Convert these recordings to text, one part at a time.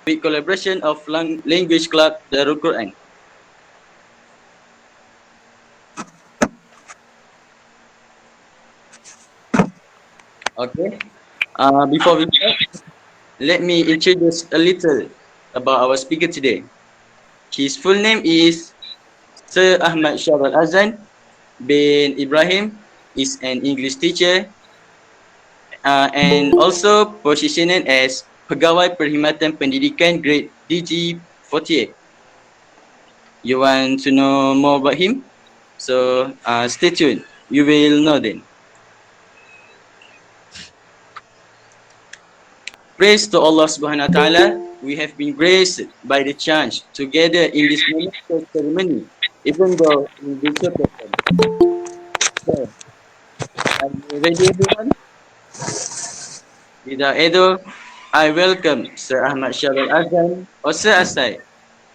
with collaboration of Language Club Darul Quran. Okay. Before we start, let me introduce a little about our speaker today. His full name is Sir Ahmad Syarul Azan bin Ibrahim. Is an English teacher and also positioned as Pegawai Perkhidmatan Pendidikan Grade DG48. You want to know more about him? So stay tuned. You will know then. Praise to Allah Subhanahu Wa Taala. We have been graced by the chance to gather in this momentous ceremony, even though in virtual platform. So, are you ready, everyone? Without ado, I welcome Sir Ahmad Syarul Azan or Sir Asai,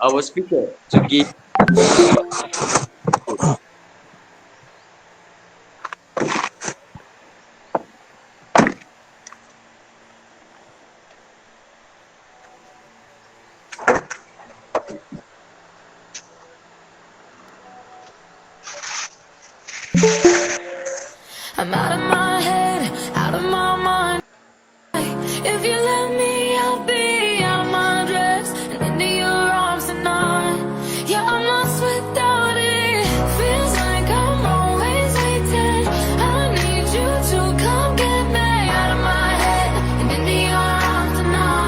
our speaker, to give. I'm out of my head, out of my mind. If you let me, I'll be out of my dress and into your arms tonight. Yeah, I'm lost without it. Feels like I'm always waiting. I need you to come get me out of my head and into your arms tonight.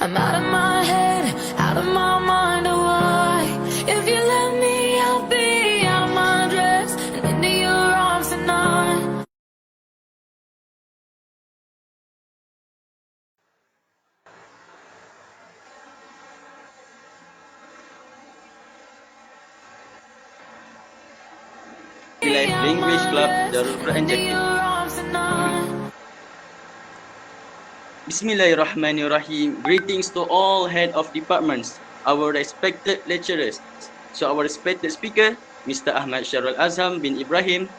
I'm out of my head, out of my mind, oh why? If you let me, I'll be out of my dress and into your arms tonight. Language Club Darul Quran Jakti. Bismillahirrahmanirrahim. Greetings to all head of departments, our respected lecturers, so our respected speaker, Mr. Ahmad Syarul Azam bin Ibrahim,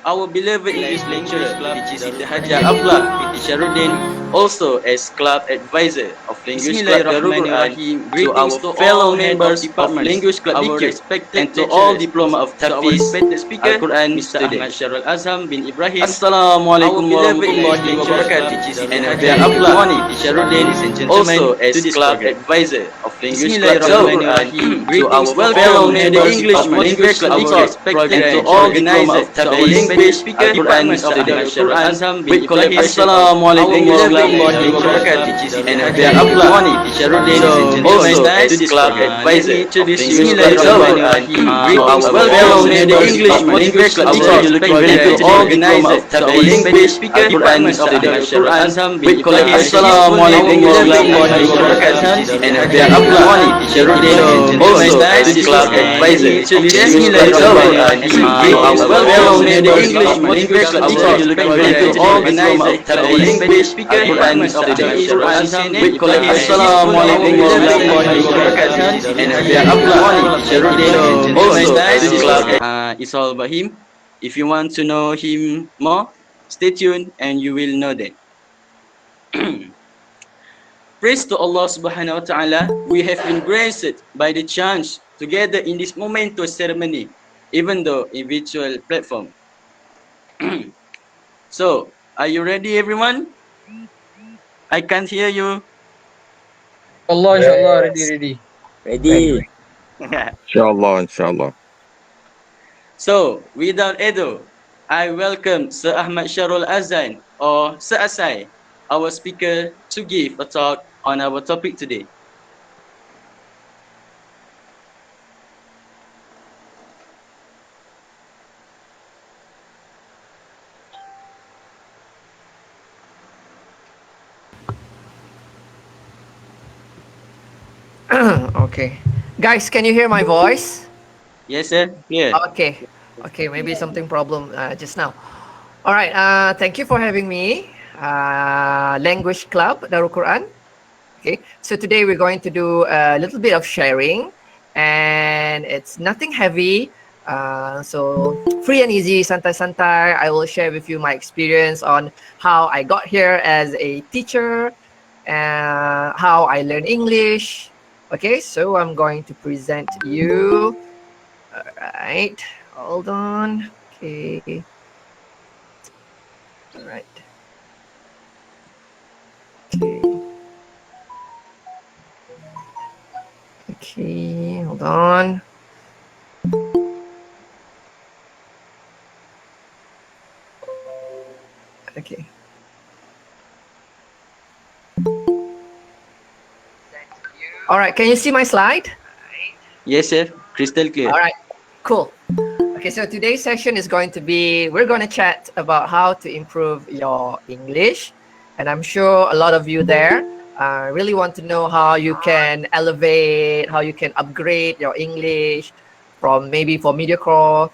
our beloved English lecturer, which is Haja Ablah binti Syaruddin, also as club advisor of Language Club Darul Quran, to our fellow members of Language Club DQ, and to all diploma of Tafiz, Al-Quran, Mr. Ahmad Syarul Azam bin Ibrahim. Assalamualaikum warahmatullahi wabarakatuh. And Haja Ablah binti Syaruddin, also as club advisor of Language Club Darul Quran, to our fellow members of Language Club DQ, and to all diploma of Tafiz, Language speaker Al-Quran, Mr. Ahmad Syarul Azam bin Ibrahim. Assalamualaikum warahmatullahi warahmatullahi wabarakatuh. And we are Abdulwani, Tisharuddin. So also to this club advisor, let me introduce you Bismillahirrahmanirrahim. Greetings to fellow members of English Club teacher. You looking really good to organizer to our language speaker department of the Quran with calling Assalamualaikum warahmatullahi wabarakatuh. And we are Abdulwani, Tisharuddin. So also to this club advisor, let me introduce Bismillahirrahmanirrahim. Greetings to fellow members of English Club teacher. You looking really good to organizer to our language speaker department of the Quran with calling Assalamualaikum warahmatullahi wabarakatuh. And we are Abdulwani, Tisharuddin. Also to this club. It's all about him. If you want to know him more, stay tuned and you will know that. Praise to Allah subhanahu wa ta'ala, we have been graced by the chance to gather in this momentous ceremony, even though in virtual platform. So, are you ready everyone? I can't hear you. Allah, inshallah, ready. Ready. Inshallah, inshallah. So, without ado, I welcome Sir Ahmad Sharul Azan or Sir Asai, our speaker, to give a talk on our topic today. Okay. Guys, can you hear my voice? Yes, sir. Yeah. Okay. Okay, maybe something problem just now. All right. Thank you for having me. Language Club Darul Quran. Okay. So today we're going to do a little bit of sharing, and it's nothing heavy. So free and easy, santai-santai. I will share with you my experience on how I got here as a teacher, how I learned English. Okay, so I'm going to present you. All right, hold on. Okay. All right. Okay. Okay, hold on. Okay. All right, can you see my slide? Yes, sir. Crystal clear. All right, cool. Okay, so today's session is going to be, we're going to chat about how to improve your English. And I'm sure a lot of you there really want to know how you can elevate, how you can upgrade your English from maybe for mediocre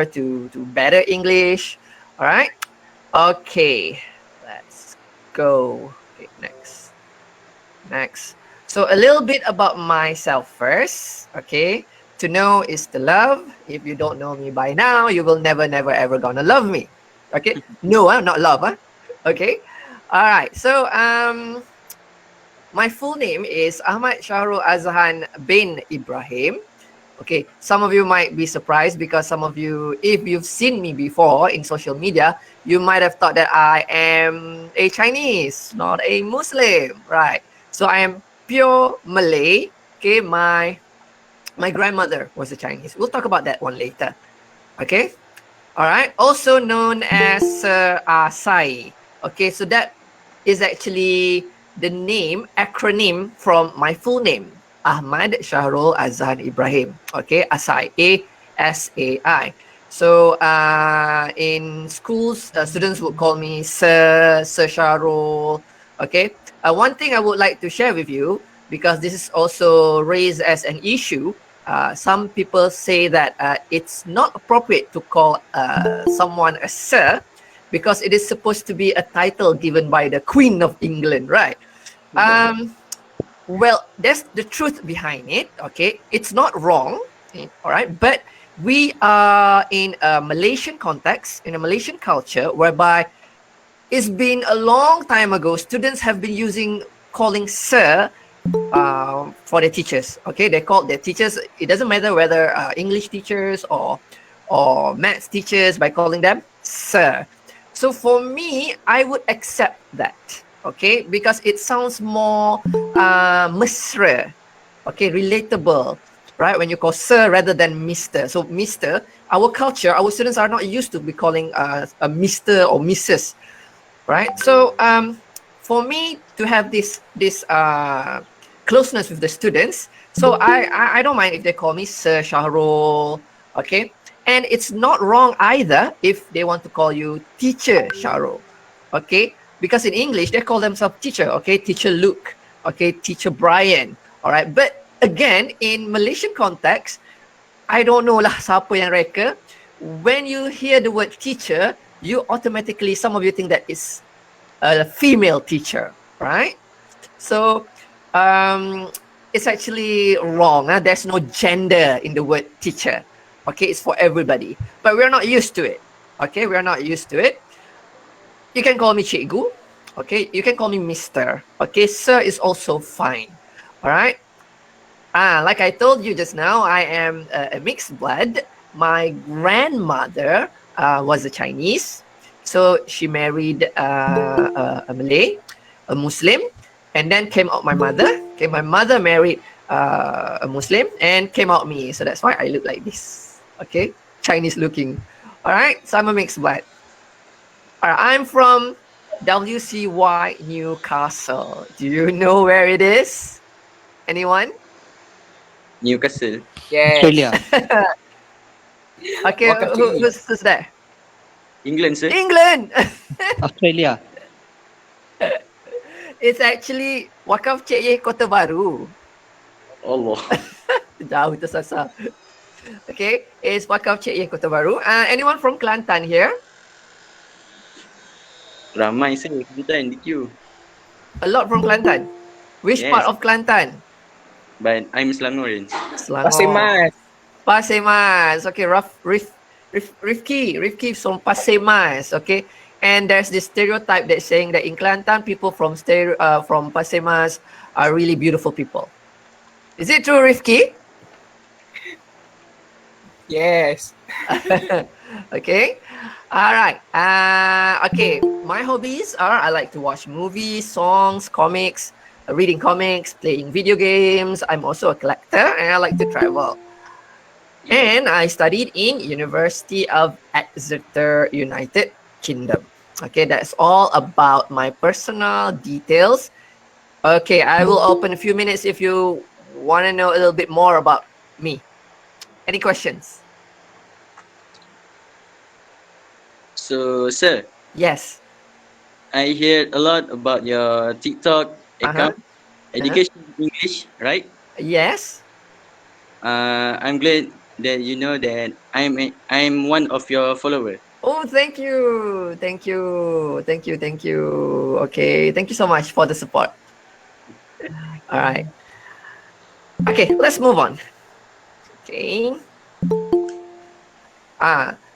to better English. All right. Okay, let's go. Okay, next. So a little bit about myself first, okay? To know is to love. If you don't know me by now, you will never ever gonna love me. Okay? No, not love, huh? Okay? All right. So my full name is Ahmad Sharul Azhan bin Ibrahim. Okay, some of you might be surprised because some of you, if you've seen me before in social media, you might have thought that I am a Chinese, not a Muslim, right? So I am pure Malay. Okay, my grandmother was a Chinese. We'll talk about that one later. Okay, all right. Also known as Asai. Okay, so that is actually the acronym from my full name, Ahmad Sharul Azhan Ibrahim. Okay, Asai, ASAI. So in schools, students would call me Sir Sharul. Okay. One thing I would like to share with you, because this is also raised as an issue, some people say that it's not appropriate to call someone a Sir because it is supposed to be a title given by the Queen of England, right? Well, that's the truth behind it, okay? It's not wrong, all right? But we are in a Malaysian context, in a Malaysian culture, whereby it's been a long time ago, students have been calling Sir for their teachers, okay? They call their teachers, it doesn't matter whether English teachers or maths teachers, by calling them Sir. So for me, I would accept that. Okay, because it sounds more mesra, okay, relatable, right? When you call Sir rather than Mr. So Mr, our culture, our students are not used to be calling a Mr. or Mrs., right? So for me to have this closeness with the students, so I don't mind if they call me Sir Shahrul, okay? And it's not wrong either if they want to call you Teacher Shahrul, okay? Because in English they call themselves teacher, okay? Teacher Luke, okay? Teacher Brian, all right? But again, in Malaysian context, I don't know lah siapa yang reka. When you hear the word teacher, you automatically, some of you think that it's a female teacher, right? So it's actually wrong. There's no gender in the word teacher. Okay, it's for everybody. But we're not used to it. Okay, we're not used to it. You can call me Cikgu. Okay, you can call me Mister. Okay, Sir is also fine. All right. Like I told you just now, I am a mixed blood. My grandmother was a Chinese. So she married a Malay, a Muslim, and then came out my mother. Okay, my mother married a Muslim and came out me. So that's why I look like this. Okay, Chinese looking. All right, so I'm a mixed blood. All right, I'm from WCY Newcastle. Do you know where it is? Anyone? Newcastle. Yes. Australia. Okay, who's there? England, sir. England. Australia. It's actually Wakaf Cik Ye Kota Baru. Allah. Jauh tersasar. Okay, it's Wakaf Cik Ye Kota Baru. Anyone from Kelantan here? Ramai, sir. Kelantan di queue. A lot from Kelantan. Which Yes. part of Kelantan? But I'm Selangorean. Selangor. Pasir Mas. Pasir Mas. Okay, Rifki from Pasir Mas. Okay, and there's this stereotype that's saying that in Kelantan, people from Pasir Mas are really beautiful people. Is it true, Rifki? Yes. Okay. All right. Okay. My hobbies are I like to watch movies, songs, comics, reading comics, playing video games. I'm also a collector and I like to travel. And I studied in University of Exeter, United Kingdom. Okay, that's all about my personal details. Okay, I will open a few minutes if you want to know a little bit more about me. Any questions? So, sir, Yes. I heard a lot about your TikTok account, education in English, right? Yes. I'm glad that you know that I'm one of your followers. Oh, thank you. Okay, thank you so much for the support. All right. Okay, let's move on. Okay.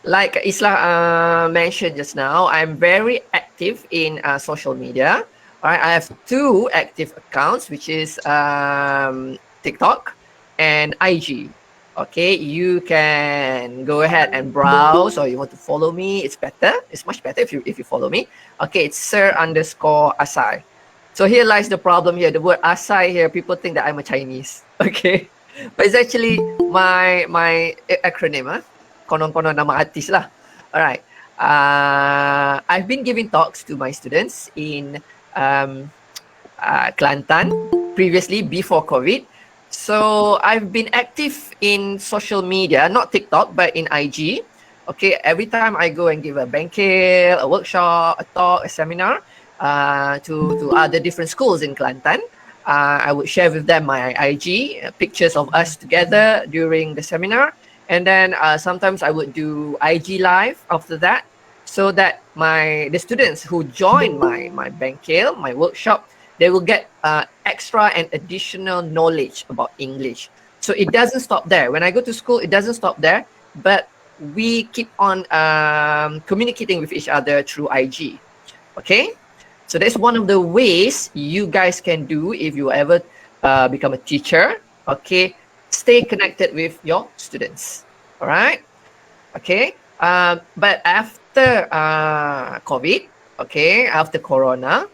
Like Isla mentioned just now, I'm very active in social media. All right, I have 2 active accounts, which is TikTok and IG. Okay, you can go ahead and browse, or you want to follow me. It's better. It's much better if you follow me. Okay, it's Sir_Asai. So here lies the problem here. The word Asai here, people think that I'm a Chinese. Okay, but it's actually my acronym. Konon-konon nama artis lah. Alright. I've been giving talks to my students in Kelantan previously before COVID. So I've been active in social media, not TikTok, but in IG. Okay, every time I go and give a bengkel, a workshop, a talk, a seminar to other different schools in Kelantan, I would share with them my IG, pictures of us together during the seminar. And then sometimes I would do IG live after that, so that the students who join my bengkel, my workshop, they will get extra and additional knowledge about English. So it doesn't stop there. When I go to school, it doesn't stop there, but we keep on communicating with each other through IG. Okay, so that's one of the ways you guys can do if you ever become a teacher. Okay, stay connected with your students. All right. Okay. But after COVID, okay, after Corona,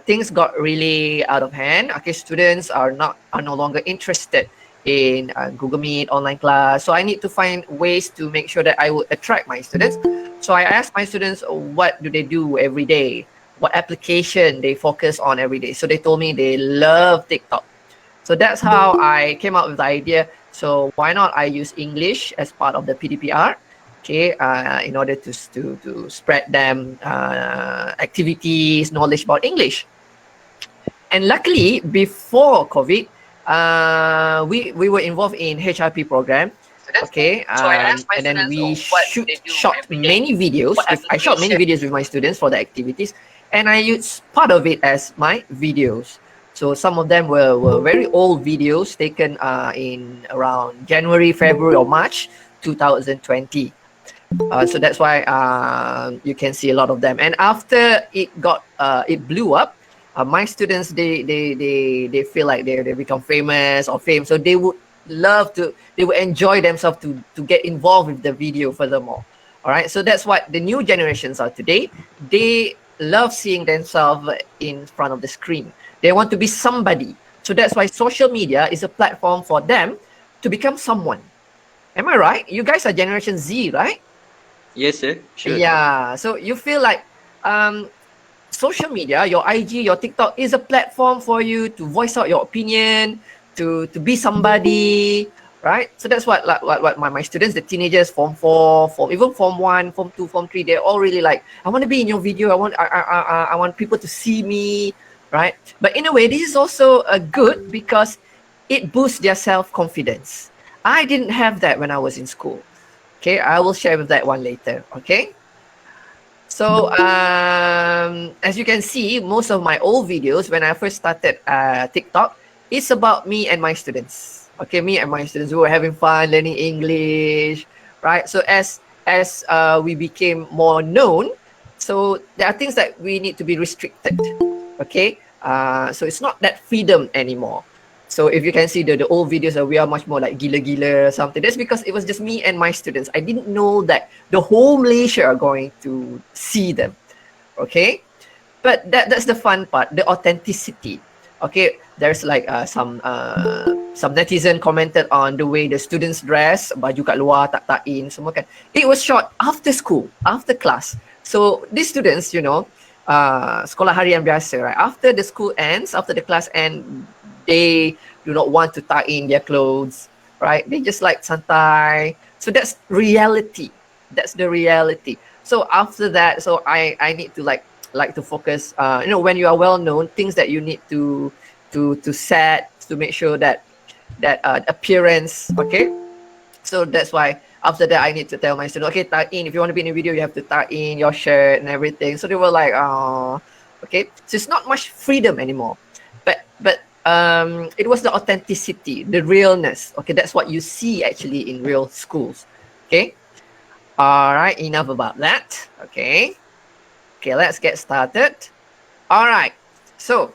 things got really out of hand. Okay, students are no longer interested in Google Meet, online class. So I need to find ways to make sure that I would attract my students. So I asked my students, what do they do every day? what application they focus on every day. So they told me they love TikTok. So that's how I came up with the idea. So why not I use English as part of the PDPR, okay, in order to spread them activities, knowledge about English. And luckily, before COVID, we were involved in HRP program. Okay, and then we shot many videos. I shot many videos with my students for the activities, and I used part of it as my videos. So some of them were very old videos taken in around January, February, or March 2020. So that's why you can see a lot of them. And after it blew up, my students they feel like they become famous or fame, so they would they would enjoy themselves to get involved with the video furthermore. All right, so that's what the new generations are today. They love seeing themselves in front of the screen. They want to be somebody. So that's why social media is a platform for them to become someone. Am I right? You guys are Generation Z, right? Yes, sir. Sure. Yeah. So you feel like social media, your IG, your TikTok is a platform for you to voice out your opinion, to be somebody, right? So that's what what my students, the teenagers, form 4, even form 1, form 2, form 3, they're all really like, I want to be in your video. I want people to see me, right? But in a way, this is also a good because it boosts their self-confidence. I didn't have that when I was in school. Okay, I will share with that one later. Okay. So as you can see, most of my old videos when I first started TikTok, it's about me and my students. Okay, me and my students, we were having fun learning English, right? So as we became more known, so there are things that we need to be restricted. Okay, so it's not that freedom anymore. So if you can see the old videos, we are much more like gila-gila or something. That's because it was just me and my students. I didn't know that the whole Malaysia are going to see them. Okay, but that's the fun part, the authenticity. Okay, there's like some netizen commented on the way the students dress, baju kat luar tak in semua kan. It was shot after school, after class. So these students, you know, sekolah harian biasa, right? After the school ends, after the class ends, they do not want to tie in their clothes, right? They just like santai. So that's reality. That's the reality. So after that, so I need to like to focus. You know, when you are well known, things that you need to set to make sure that appearance. Okay. So that's why after that I need to tell my students, okay, tie in. If you want to be in a video, you have to tie in your shirt and everything. So they were like, oh, okay. So it's not much freedom anymore. But it was the authenticity, the realness. Okay, that's what you see actually in real schools. Okay. All right, enough about that. Okay. Okay, let's get started. All right. So,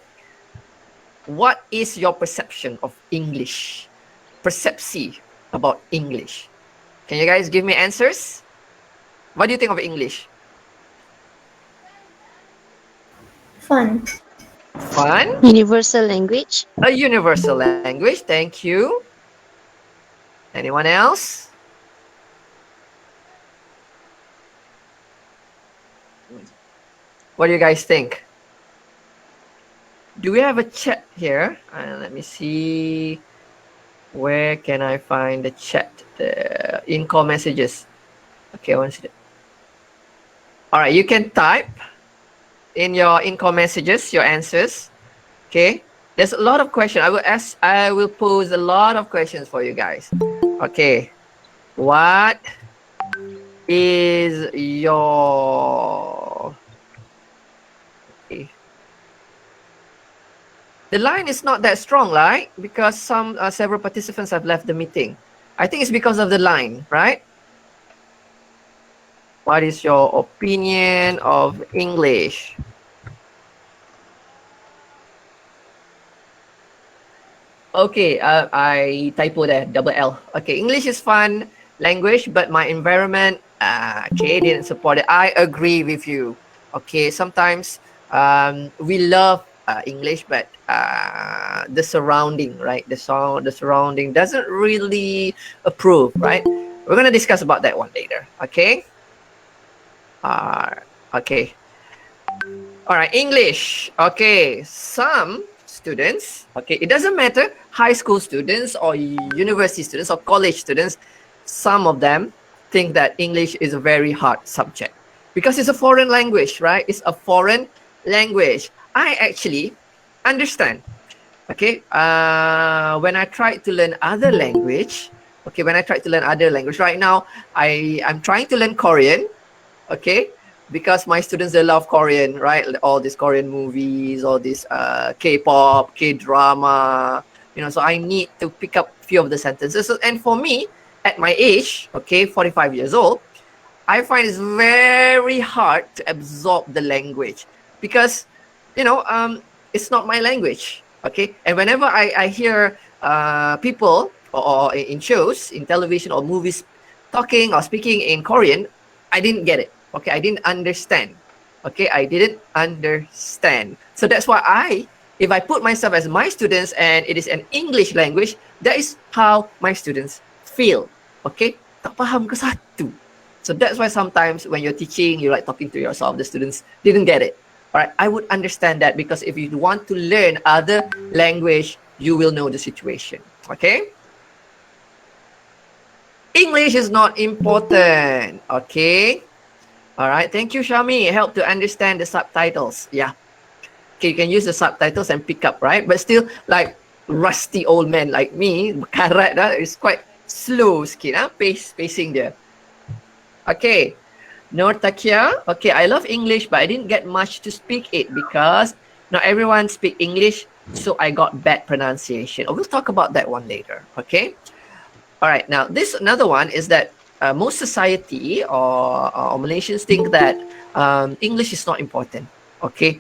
what is your perception of English? Percepsi about English. Can you guys give me answers? What do you think of English? Fun. Fun? Universal language. A universal language. Thank you. Anyone else? What do you guys think? Do we have a chat here? Let me see. Where can I find the chat? The in-call messages. Okay, one second. All right, you can type in your in-call messages your answers. Okay, there's a lot of questions. I will pose a lot of questions for you guys. Okay, what is your... Okay. The line is not that strong, right? Because several participants have left the meeting. I think it's because of the line, right? What is your opinion of English? Okay, I typo there, double L. Okay, English is fun language, but my environment, okay, didn't support it. I agree with you. Okay, sometimes we love English, but the surrounding, right? The surrounding doesn't really approve, right? We're gonna discuss about that one later. Okay. Okay. All right, English. Okay, some students, okay, it doesn't matter, high school students or university students or college students, some of them think that English is a very hard subject because it's a foreign language, right? It's a foreign language. I actually understand. Okay, when I tried to learn other language, okay, when I tried to learn other language, right now I'm trying to learn Korean, okay, because my students, they love Korean, right? All these Korean movies, all this K-pop, K-drama, you know. So I need to pick up few of the sentences. So, and for me, at my age, okay, 45 years old, I find it's very hard to absorb the language because, you know, it's not my language. Okay, and whenever I hear people or in shows, in television or movies, talking or speaking in Korean, I didn't get it. Okay, I didn't understand. Okay, I didn't understand. So that's why if I put myself as my students and it is an English language, that is how my students feel. Okay, tak faham ke satu. So that's why sometimes when you're teaching, you're like talking to yourself, the students didn't get it. All right, I would understand that because if you want to learn other language, you will know the situation. Okay. English is not important. Okay. All right. Thank you, Shami. Help to understand the subtitles. Yeah. Okay, you can use the subtitles and pick up, right? But still, like rusty old man like me, karat is quite slow sikit, pacing there. Okay. Nur Takia. Okay, I love English, but I didn't get much to speak it because not everyone speak English, so I got bad pronunciation. We'll talk about that one later. Okay. All right. Now, this another one is that most society or Malaysians think that English is not important. Okay,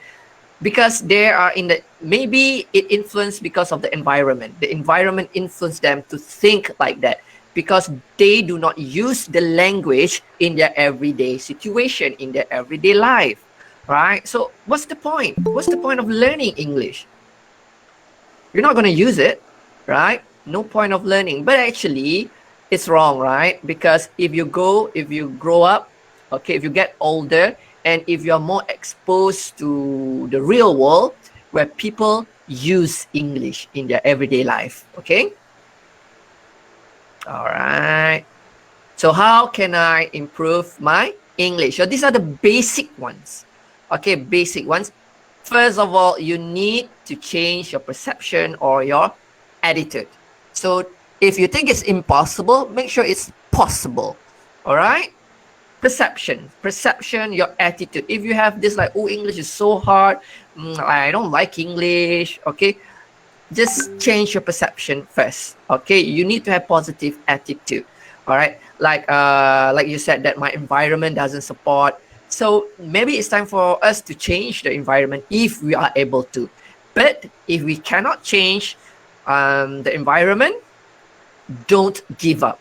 because they are in the, maybe it influenced because of the environment. The environment influenced them to think like that because they do not use the language in their everyday situation, in their everyday life, right? So what's the point? What's the point of learning English? You're not going to use it, right? No point of learning. But actually, it's wrong, right? Because if you grow up, okay, if you get older, and if you're more exposed to the real world where people use English in their everyday life, okay? All right. So how can I improve my English? So these are the basic ones, okay? Basic ones. First of all, you need to change your perception or your attitude. So if you think it's impossible, make sure it's possible. All right? Perception, your attitude. If you have this like, oh, English is so hard, I don't like English, okay? Just change your perception first, okay? You need to have positive attitude, all right? Like you said that my environment doesn't support. So maybe it's time for us to change the environment if we are able to. But if we cannot change the environment, don't give up.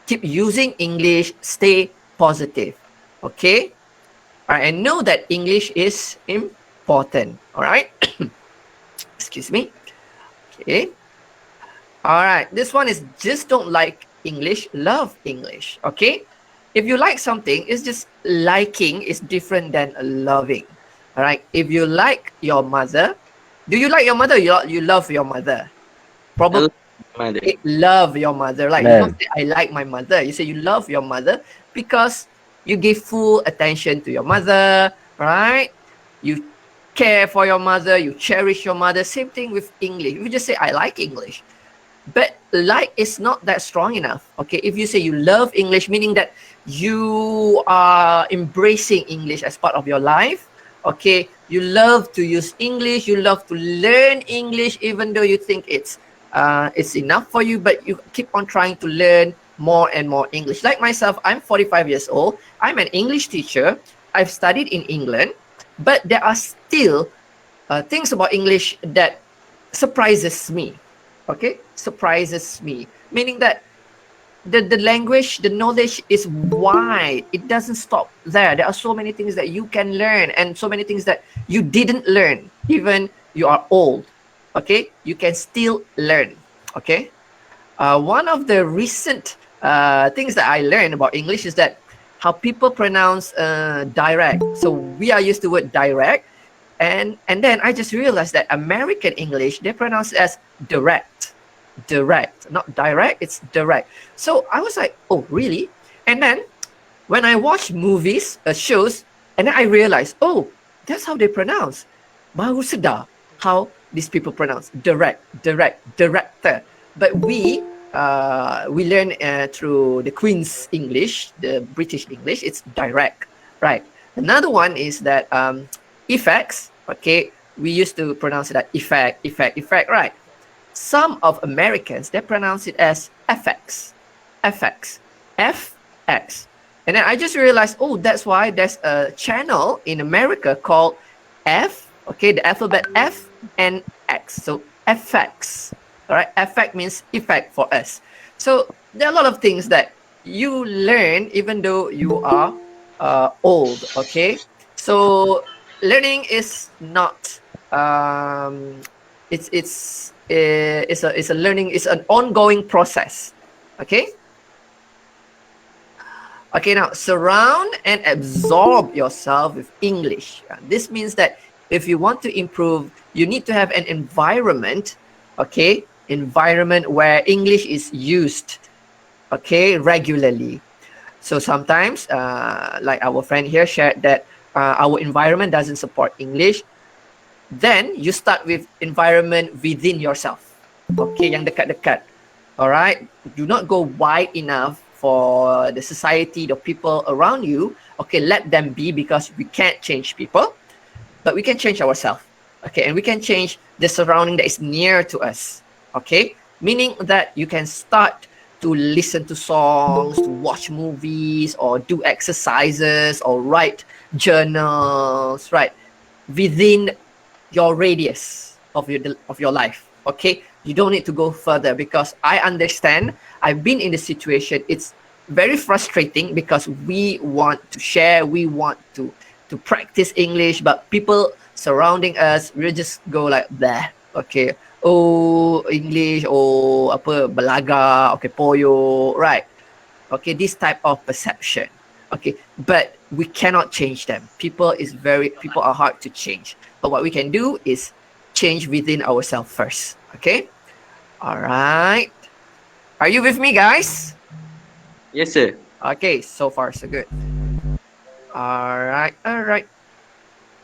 Keep using English, stay positive, okay? All right, and know that English is important, all right? Excuse me. Okay. All right, this one is just don't like English, love English, okay? If you like something, it's just liking is different than loving, all right? If you like your mother, do you like your mother or you love your mother? Probably love your mother. Like, you don't say, I like my mother. You say you love your mother because you give full attention to your mother, right? You care for your mother, you cherish your mother. Same thing with English. If you just say, I like English, but like is not that strong enough, okay? If you say you love English, meaning that you are embracing English as part of your life, okay? You love to use English, you love to learn English, even though you think it's enough for you, but you keep on trying to learn more and more English. Like myself, I'm 45 years old. I'm an English teacher. I've studied in England, but there are still things about English that surprises me. Okay, surprises me. Meaning that the language, the knowledge is wide. It doesn't stop there. There are so many things that you can learn and so many things that you didn't learn, even you are old. Okay, you can still learn. Okay, one of the recent things that I learned about English is that how people pronounce direct. So we are used to the word direct, And then I just realized that American English, they pronounce it as direct. Direct, not direct, it's direct. So I was like, oh, really? And then when I watch movies, shows, and then I realized, oh, that's how they pronounce. Baru sedar how these people pronounce direct, direct, director. But we learn through the Queen's English, the British English. It's direct, right? Another one is that effects. Okay, we used to pronounce it as effect, effect, effect, right? Some of Americans, they pronounce it as FX, FX, FX. And then I just realized, oh, that's why there's a channel in America called F, okay, the alphabet F and X. So FX, all right? FX means effect for us. So there are a lot of things that you learn even though you are old, okay? So learning is not it's a learning, it's an ongoing process, okay? Okay, now surround and absorb yourself with English. This means that if you want to improve, you need to have an environment, okay? Environment where English is used, okay, regularly. So sometimes, like our friend here shared that our environment doesn't support English, then you start with environment within yourself. Okay, yang dekat-dekat. Alright, do not go wide enough for the society, the people around you. Okay, let them be, because we can't change people, but we can change ourselves. Okay, and we can change the surrounding that is near to us. Okay, meaning that you can start to listen to songs, to watch movies, or do exercises, or write journals, right? Within your radius of your life. Okay, you don't need to go further, because I understand, I've been in the situation. It's very frustrating because we want to share, we want to practice English, but people surrounding us will just go like that. Okay, oh, English, oh, apa, belaga, okay, poyo, right? Okay, this type of perception. Okay, but we cannot change them. People are hard to change. But what we can do is change within ourselves first. Okay? All right. Are you with me, guys? Yes, sir. Okay, so far so good. All right, all right.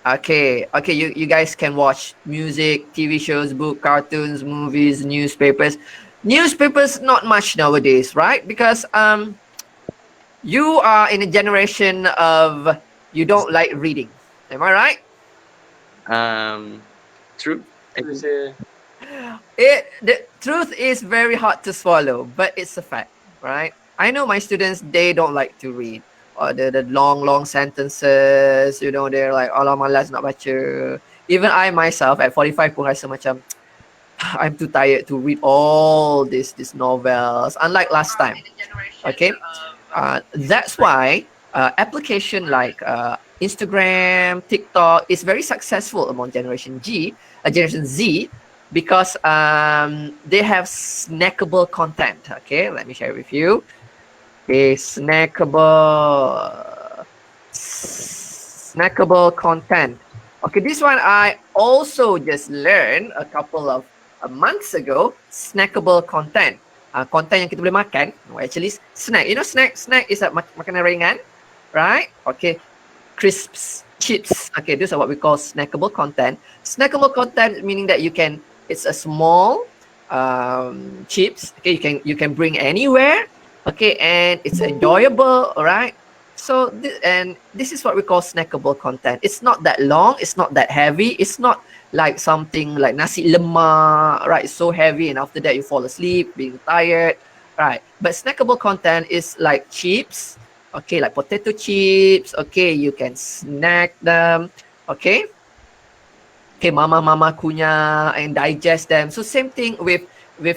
Okay, okay. You guys can watch music, TV shows, book, cartoons, movies, newspapers. Newspapers not much nowadays, right? Because you are in a generation of you don't like reading. Am I right? Um, True. I True, think. sir. The truth is very hard to swallow, but it's a fact, right? I know my students, they don't like to read, or the long sentences, they're like, alah malas nak baca. Even I myself at 45 pun rasa macam I'm too tired to read all these novels, unlike last time. Okay, that's why application like Instagram, TikTok is very successful among Generation Z, because they have snackable content. Okay, let me share with you. Okay, snackable content. Okay, this one I also just learned a couple of months ago. Snackable content. Content yang kita boleh makan. Actually, snack. Snack is a makanan ringan, right? Okay, crisps, chips. Okay, these are what we call snackable content. Snackable content meaning that it's a small chips. Okay, you can bring anywhere. Okay, and it's enjoyable. All right. So this is what we call snackable content. It's not that long. It's not that heavy. It's not like something like nasi lemak, right? It's so heavy, and after that you fall asleep, being tired, right? But snackable content is like chips. Okay, like potato chips. Okay, you can snack them. Okay. Okay, mama kunyah and digest them. So same thing with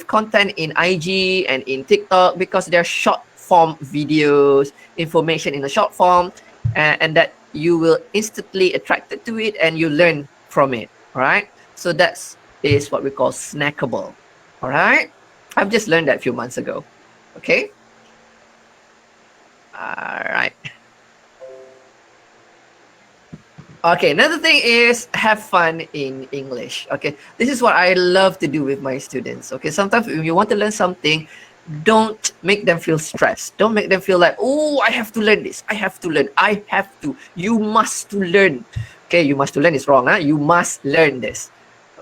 content in IG and in TikTok, because they're short form videos, information in a short form, and that you will instantly attracted to it and you learn from it. All right. So is what we call snackable. All right. I've just learned that a few months ago. Okay. All right. Okay, another thing is have fun in English. Okay, this is what I love to do with my students. Okay, sometimes if you want to learn something, don't make them feel stressed. Don't make them feel like, oh, I have to learn this. I have to learn. I have to. You must to learn. Okay, you must to learn is wrong. Huh? You must learn this.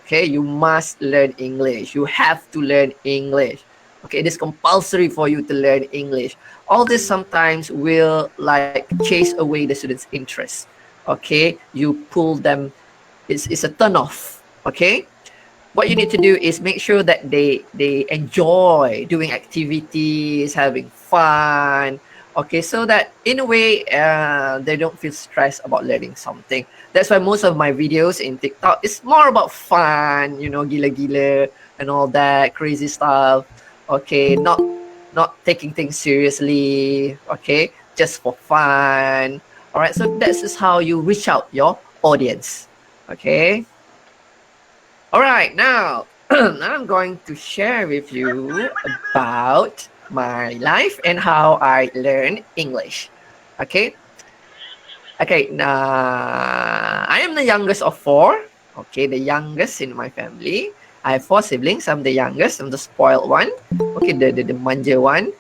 Okay, you must learn English. You have to learn English. Okay, it is compulsory for you to learn English. All this sometimes will like chase away the students' interest. Okay, you pull them, it's a turn off. Okay, what you need to do is make sure that they enjoy doing activities, having fun. Okay, so that in a way they don't feel stressed about learning something. That's why most of my videos in TikTok is more about fun, you know, gila-gila and all that crazy stuff. Okay, not taking things seriously. Okay, just for fun. All right, so that's just how you reach out your audience. Okay. All right, now now I'm going to share with you about my life and how I learn English. Okay, okay. I am the youngest of four. Okay, the youngest in my family. I have four siblings. I'm the youngest. I'm the spoiled one. Okay, the manja one.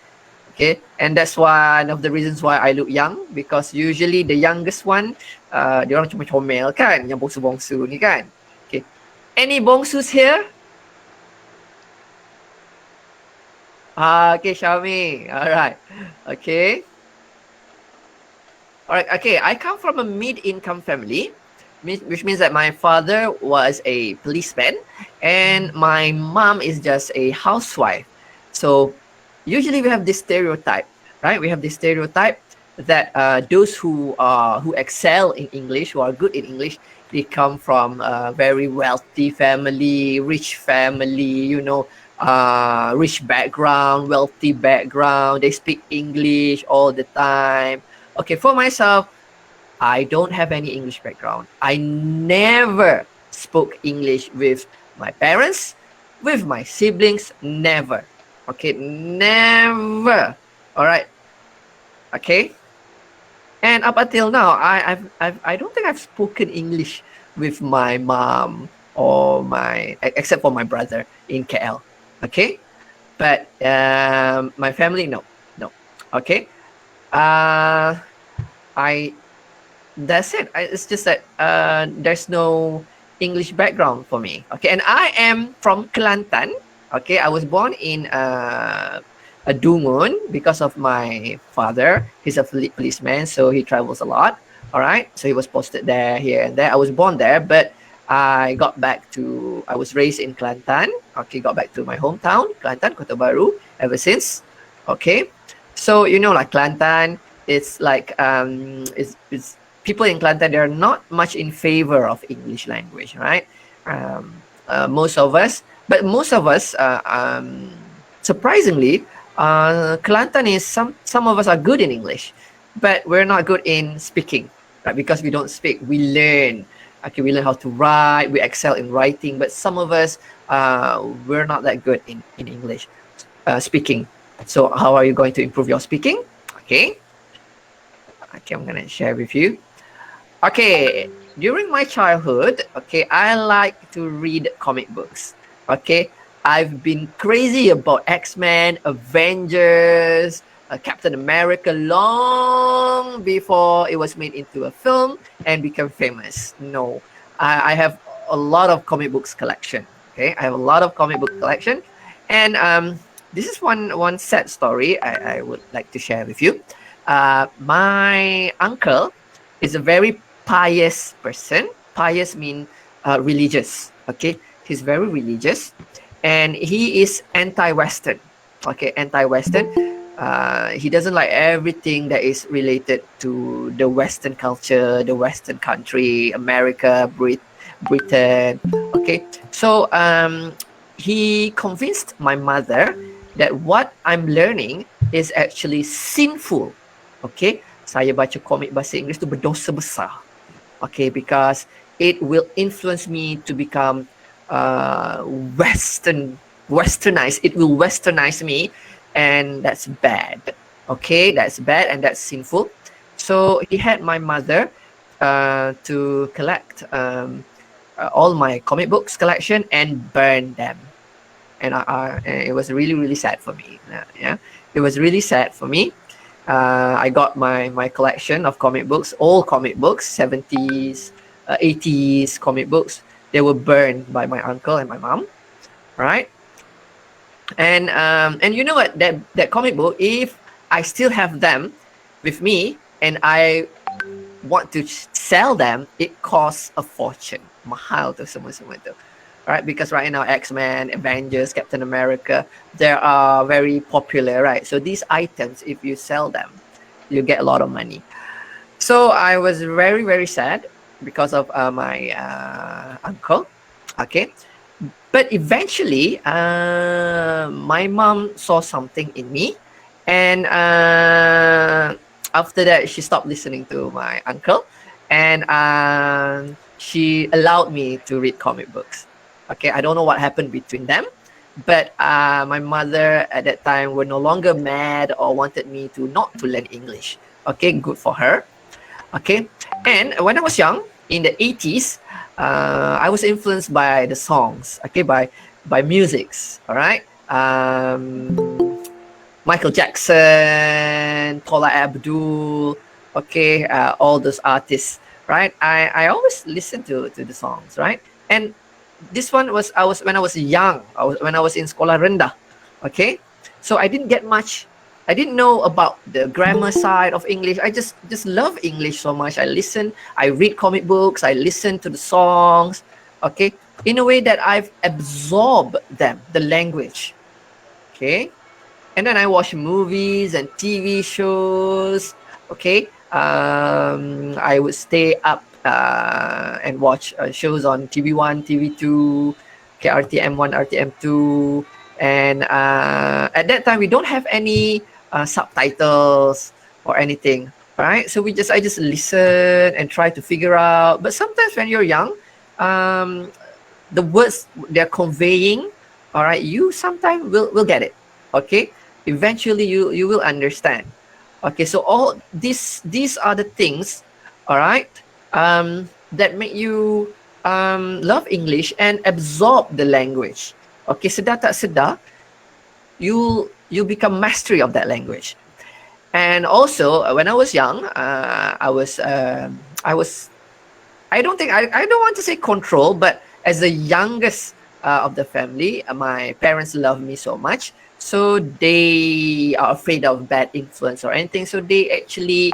Okay, and that's one of the reasons why I look young, because usually the youngest one, dia orang cuma comel kan, yang bongsu-bongsu ni kan. Okay, any bongsus here? Okay, Xiaomi. All right. Okay. All right. Okay. I come from a mid-income family, which means that my father was a policeman and my mom is just a housewife. So usually we have this stereotype, right? We have this stereotype that those who excel in English, who are good in English, they come from a very wealthy family, rich family, you know, rich background, wealthy background. They speak English all the time. Okay, for myself, I don't have any English background. I never spoke English with my parents, with my siblings, never. Okay, never. All right. Okay. And up until now, I don't think I've spoken English with my mom or except for my brother in KL. Okay, but my family, no, no. Okay, I that's it. It's just that there's no English background for me. Okay, and I am from Kelantan. Okay, I was born in a Dungun because of my father. He's a policeman, so he travels a lot. All right, so he was posted there, here, and there. I was born there, but I was raised in Kelantan. Okay, got back to my hometown, Kelantan, Kota Baru, ever since. Okay, so you know, like Kelantan, it's like it's people in Kelantan, they're not much in favor of English language, right? Most of us, surprisingly, Kelantan is some of us are good in English, but we're not good in speaking, right? Because we don't speak, we learn. Okay, we learn how to write, we excel in writing, but some of us, we're not that good in English speaking. So how are you going to improve your speaking? Okay, I'm gonna share with you. Okay, during my childhood, okay, I like to read comic books. Okay, I've been crazy about X-Men, Avengers, Captain America long before it was made into a film and became famous. No, I have a lot of comic books collection. Okay, I have a lot of comic book collection, and this is one sad story I would like to share with you. My uncle is a very pious person. Pious mean religious. Okay, he's very religious, and he is anti-Western. Okay, anti-Western. He doesn't like everything that is related to the Western culture, the Western country, America, Britain. Okay, so he convinced my mother that what I'm learning is actually sinful. Okay, saya baca komik bahasa Inggeris tu berdosa besar. Okay, because it will influence me to become westernized. It will westernize me, and that's bad. Okay, that's bad and that's sinful. So he had my mother to collect all my comic books collection and burn them. And it was really really sad for me. Yeah, it was really sad for me. I got my collection of comic books, all comic books, 70s, 80s comic books. They were burned by my uncle and my mom, right? And you know what? That comic book, if I still have them with me and I want to sell them, it costs a fortune. Mahal tu semua tu. Right? Because right now X-Men, Avengers, Captain America, they are very popular, right? So these items, if you sell them, you get a lot of money. So I was very very sad because of my uncle. Okay, but eventually my mom saw something in me, and after that she stopped listening to my uncle, and she allowed me to read comic books. Okay, I don't know what happened between them, but my mother at that time were no longer mad or wanted me to not to learn English. Okay, good for her. Okay, and when I was young in the 80s, I was influenced by the songs. Okay, by musics. All right, Michael Jackson, Paula Abdul. Okay, all those artists. Right, I always listen to the songs. Right, and this one was I was when I was young. When I was in sekolah rendah. Okay, so I didn't get much. I didn't know about the grammar side of English. I just love English so much. I listen. I read comic books. I listen to the songs. Okay, in a way that I've absorbed them, the language. Okay, and then I watch movies and TV shows. Okay, I would stay up and watch shows on TV1, TV2, okay, RTM1, RTM2, and at that time we don't have any subtitles or anything, right? So I just listen and try to figure out. But sometimes when you're young, the words they're conveying, all right, you sometimes will get it. Okay, eventually you will understand. Okay, so all these are the things, all right, that make you love English and absorb the language. Okay, sedar tak sedar, you become mastery of that language. And also, when I was young, I was I don't think I don't want to say control, but as the youngest of the family, my parents love me so much, so they are afraid of bad influence or anything. So they actually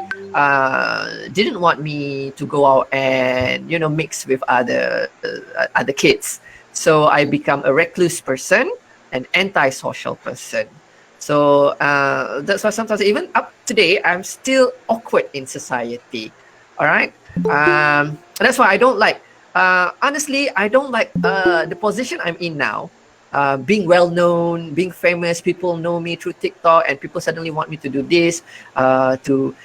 didn't want me to go out and mix with other kids. So I become a recluse person, an antisocial person. So that's why sometimes even up today I'm still awkward in society. All right. That's why I don't like. Honestly, I don't like the position I'm in now. Being well known, being famous, people know me through TikTok, and people suddenly want me to do this to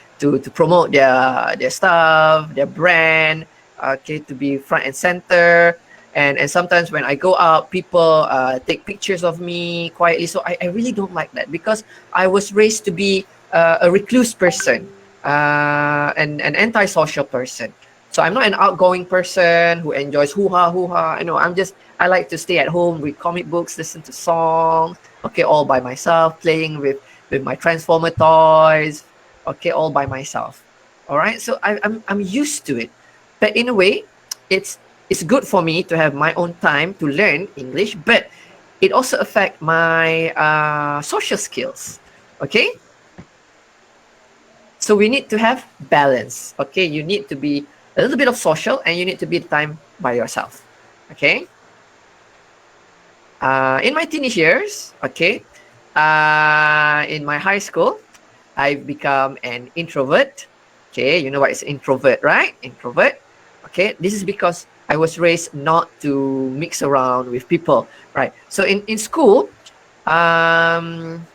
promote their stuff, their brand. Okay, to be front and center. And sometimes when I go out, people take pictures of me quietly. So I really don't like that, because I was raised to be a recluse person, and an antisocial person. So I'm not an outgoing person who enjoys hoo-ha, hoo-ha. I like to stay at home, read comic books, listen to songs, okay, all by myself, playing with my Transformer toys, okay, all by myself. All right, so I'm used to it. But in a way, it's good for me to have my own time to learn English, but it also affects my social skills. Okay? So we need to have balance. Okay? You need to be a little bit of social, and you need to be time by yourself. Okay? In my teenage years, okay, in my high school, I've become an introvert. Okay, you know what is introvert, right? Introvert. Okay, this is because I was raised not to mix around with people, right? So in school, I'm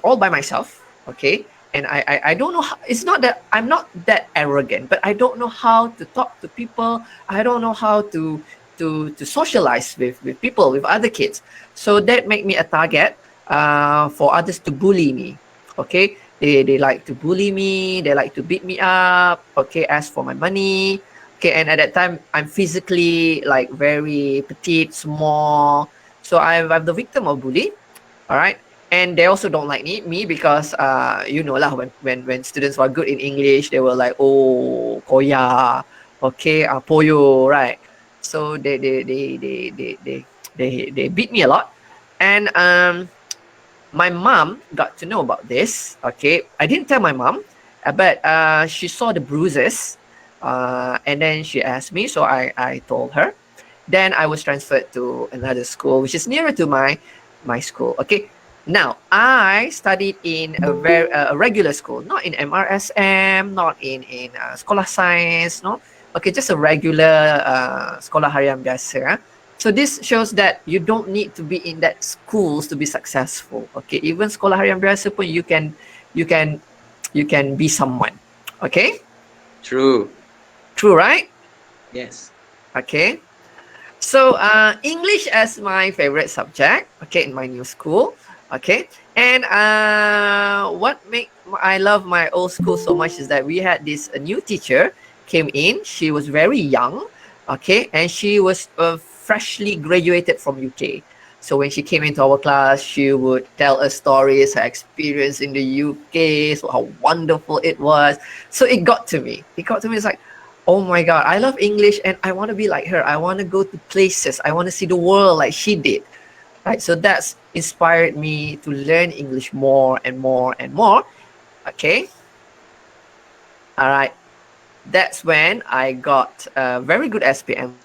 all by myself, okay, and I don't know how, it's not that I'm not that arrogant, but I don't know how to talk to people. I don't know how to socialize with people, with other kids. So that make me a target for others to bully me. Okay, They like to bully me. They like to beat me up. Okay, ask for my money. Okay, and at that time I'm physically like very petite, small. So I'm the victim of bully. All right, and they also don't like me because you know lah, when students were good in English, they were like, oh koya, okay, poyo, right? So they beat me a lot, and my mom got to know about this. Okay, I didn't tell my mom, but she saw the bruises, and then she asked me, so I told her. Then I was transferred to another school, which is nearer to my school. Okay, now I studied in a regular school, not in MRSM, not in sekolah science, no. Okay, just a regular sekolah harian biasa. So this shows that you don't need to be in that schools to be successful. Okay, even sekolah harian biasa pun you can be someone. Okay, True. true, right? Yes. Okay. So English as my favorite subject. Okay, in my new school. Okay, and what make I love my old school so much is that we had this new teacher came in. She was very young. Okay, and she was freshly graduated from UK. So when she came into our class, she would tell us stories, her experience in the UK, so how wonderful it was. So it got to me. It got to me. It's like, oh my God, I love English and I want to be like her. I want to go to places. I want to see the world like she did. Right. So that's inspired me to learn English more and more and more. Okay. All right. That's when I got very good SPM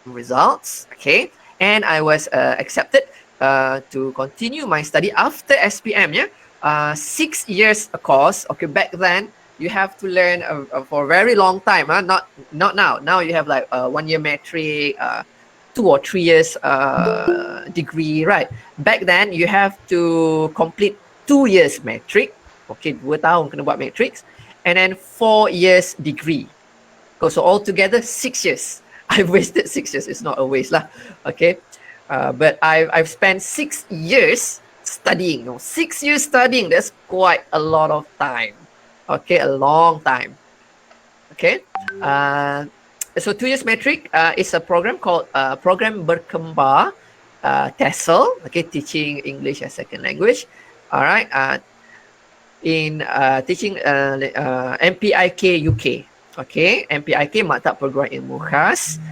results. Okay. And I was accepted to continue my study after SPM. Yeah. 6 years a course. Okay. Back then, you have to learn for a very long time. Not now. Now you have like 1 year metric, 2 or 3 years degree, right? Back then you have to complete 2 years metric. Okay, 2 tahun kena buat matrix, and then 4 years degree. So altogether 6 years. I've wasted 6 years. It's not a waste lah. Okay, but I've spent 6 years studying. 6 years studying. That's quite a lot of time. Okay, a long time. Okay. So 2 years metric is a program called Program Berkembar TESOL. Okay, teaching English as second language. All right. In teaching MPIK UK. Okay, MPIK Mata Perguruan Ilmu Khas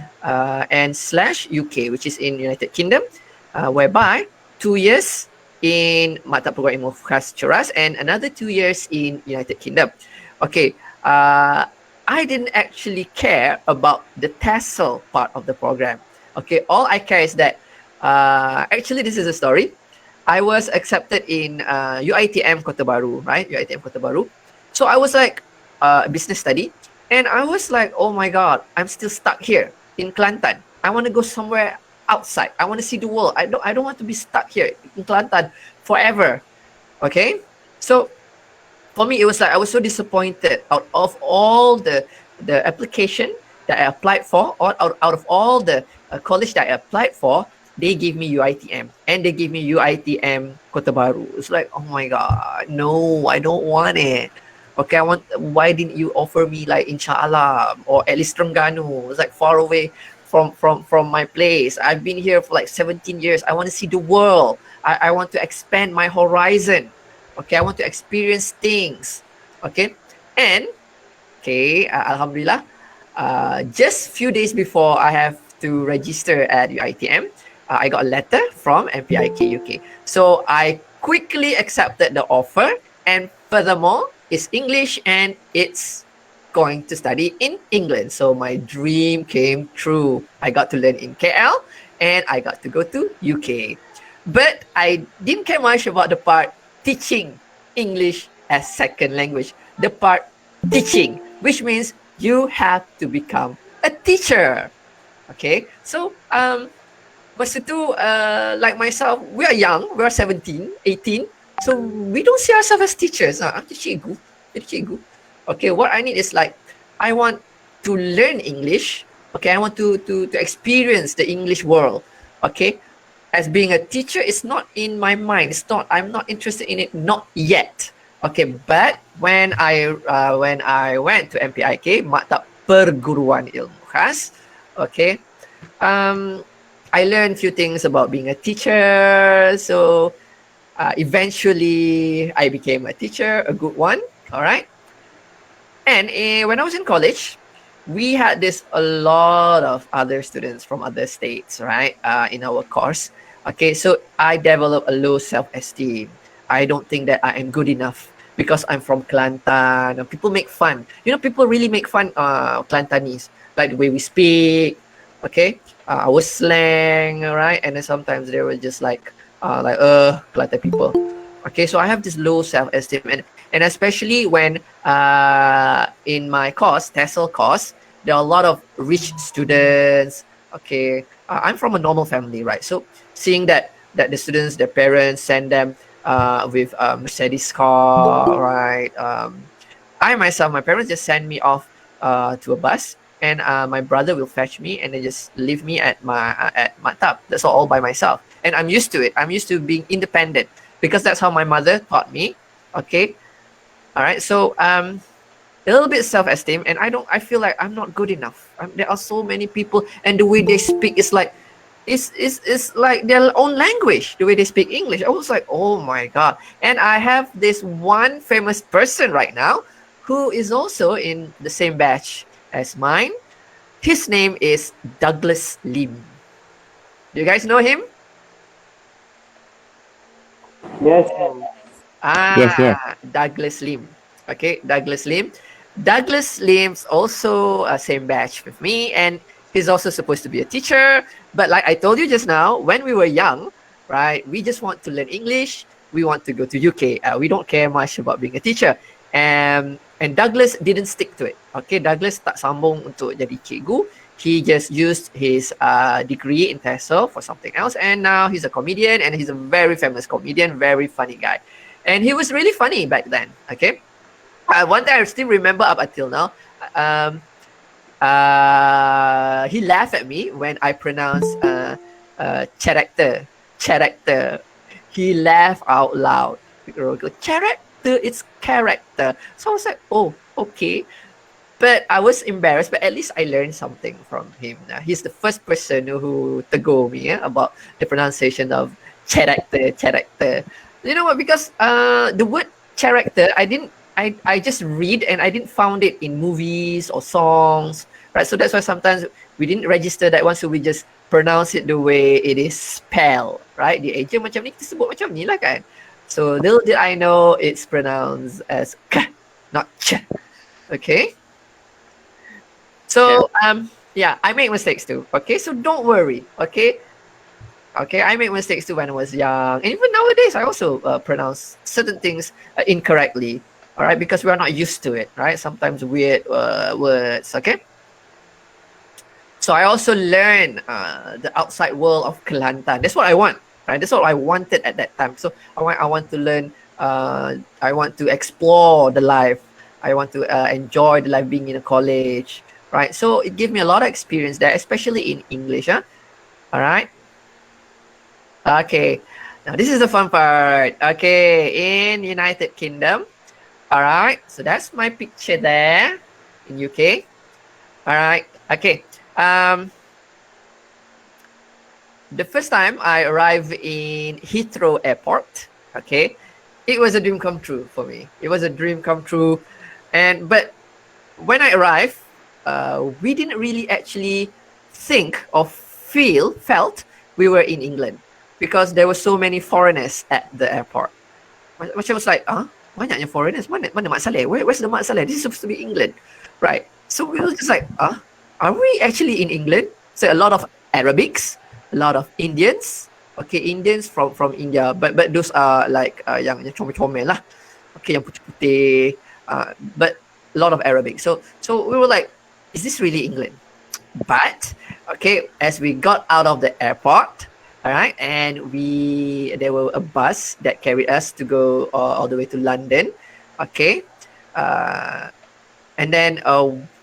and / UK, which is in United Kingdom, whereby 2 years in Mata Perguruan Ilmu Khas Ceras and another 2 years in United Kingdom. Okay, I didn't actually care about the TESOL part of the program. Okay, all I care is that actually this is a story. I was accepted in UiTM Kota Baru, right? UiTM Kota Baru. So I was like business study, and I was like, oh my God, I'm still stuck here in Kelantan. I want to go somewhere outside. I want to see the world. I don't want to be stuck here in Kelantan forever. Okay, so for me, it was like I was so disappointed. Out of all the application that I applied for, or out of all the college that I applied for, they gave me UiTM and they gave me UiTM Kota Baru. It's like, oh my God, no, I don't want it. Okay, why didn't you offer me like in Shah Alam or at least Terengganu? It's like far away from my place. I've been here for like 17 years. I want to see the world. I want to expand my horizon. Okay, I want to experience things. Okay, and okay, Alhamdulillah, just few days before I have to register at UiTM, I got a letter from MPIK UK. So I quickly accepted the offer, and furthermore, it's English and it's going to study in England. So my dream came true. I got to learn in KL and I got to go to UK. But I didn't care much about the part teaching English as second language. The part teaching, which means you have to become a teacher. Okay, so masa tu, like myself, we are young, we are 17, 18, so we don't see ourselves as teachers. I'm the cikgu, Okay, what I need is like, I want to learn English. Okay, I want to experience the English world. Okay, as being a teacher, it's not in my mind. I'm not interested in it, not yet. Okay, but when I went to MPIK, Mata Perguruan Ilmu Khas, okay, I learned few things about being a teacher. So eventually, I became a teacher, a good one. All right. And when I was in college, we had this a lot of other students from other states, right? In our course. Okay, so I developed a low self-esteem. I don't think that I am good enough because I'm from Kelantan. People make fun. People really make fun Kelantanese, like the way we speak, okay? Our slang, right? And then sometimes they were just Kelantan people. Okay, so I have this low self-esteem, and especially when in my course, TESOL course, there are a lot of rich students. Okay, I'm from a normal family, right? So seeing that the students, their parents send them with a Mercedes car, right? I myself, my parents just send me off to a bus, and my brother will fetch me, and then just leave me at Matab. That's all by myself, and I'm used to it. I'm used to being independent because that's how my mother taught me. Okay, all right. So a little bit self-esteem, and I feel like I'm not good enough. There are so many people, and the way they speak is like it's like their own language, the way they speak English. I was like, oh my god. And I have this one famous person right now who is also in the same batch as mine. His name is Douglas Lim. Do you guys know him? Yes, ma'am. Yes, yes. Douglas Lim. Okay, Douglas Lim. Douglas Lim's also same batch with me, and he's also supposed to be a teacher. But like I told you just now, when we were young, right, we just want to learn English. We want to go to UK. We don't care much about being a teacher. And Douglas didn't stick to it. Okay, Douglas tak sambung untuk jadi cikgu. He just used his degree in TESOL for something else, and now he's a comedian, and he's a very famous comedian, very funny guy. And he was really funny back then. Okay, one thing I still remember up until now. He laughed at me when I pronounced character. He laughed out loud. Character, it's character. So I was like, oh, okay. But I was embarrassed, but at least I learned something from him. He's the first person who tegur me about the pronunciation of character. You know what? Because the word character, I just read and I didn't found it in movies or songs, right? So that's why sometimes we didn't register that one, so we just pronounce it the way it is spelled, right? The eja macam ni, kita sebut macam ni lah kan. So little did I know it's pronounced as k, not ch. Okay. So yeah, I make mistakes too. Okay, so don't worry. Okay, I make mistakes too when I was young, and even nowadays I also pronounce certain things incorrectly. All right, because we are not used to it, right? Sometimes weird words. Okay. So I also learn the outside world of Kelantan. That's what I want, right? That's what I wanted at that time. So I want to learn. I want to explore the life. I want to enjoy the life being in a college, right? So it gave me a lot of experience there, especially in English. All right. Okay. Now this is the fun part. Okay, in United Kingdom. All right. So that's my picture there in UK. All right. Okay. The first time I arrived in Heathrow Airport, okay, it was a dream come true for me. It was a dream come true, but when I arrived, we didn't really actually think or felt we were in England because there were so many foreigners at the airport. Macam was like, banyaknya foreigners. Mana Mak Saleh? Where's the Mak Saleh? This is supposed to be England, right? So we were just like, are we actually in England? So a lot of Arabics, a lot of Indians. Okay, Indians from India, but those are like yang comel-comel lah. Okay, yang putih-putih. But a lot of Arabic. So we were like, is this really England? But okay, as we got out of the airport, all right, and there were a bus that carried us to go all the way to London. Okay, and then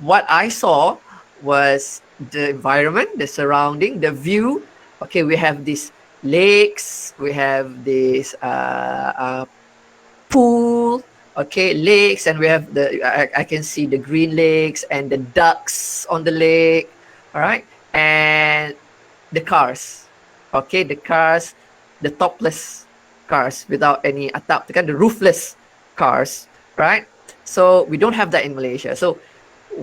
what I saw was the environment, the surrounding, the view. Okay, we have these lakes, we have this pool, Okay, lakes, and we have I can see the green lakes and the ducks on the lake. All right, and the cars. Okay, the cars, the topless cars without any atap, kan, the roofless cars, right? So we don't have that in Malaysia. So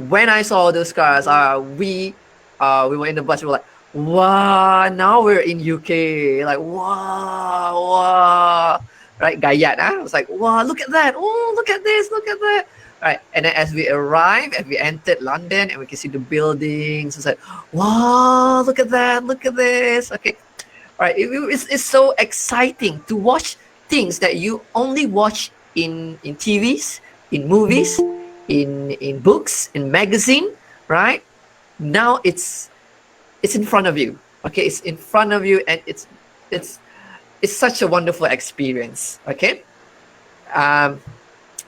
when I saw those cars, we were in the bus. We were like, wow! Now we're in UK. Like, wow, wow, right? Gayat, huh? I was like, wow! Look at that! Oh, look at this! Look at that! Right, and then as we arrived, as we entered London, and we can see the buildings, it's like, wow! Look at that! Look at this! Okay, right. It's so exciting to watch things that you only watch in TVs, in movies, in books, in magazine, right? Now it's in front of you. Okay, it's in front of you, and it's it's such a wonderful experience. Okay, um,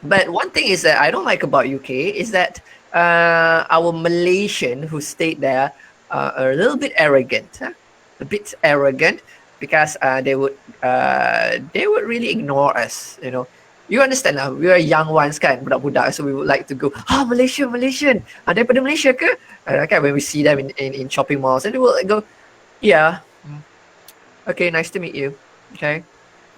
but one thing is that I don't like about UK is that our Malaysian who stayed there are a little bit arrogant, huh? A bit arrogant, because they would really ignore us. You know, you understand lah. We are young ones kan, budak-budak, so we would like to go, Malaysian, daripada Malaysia ke? Okay, when we see them in shopping malls, and they will go, yeah, okay, nice to meet you. Okay,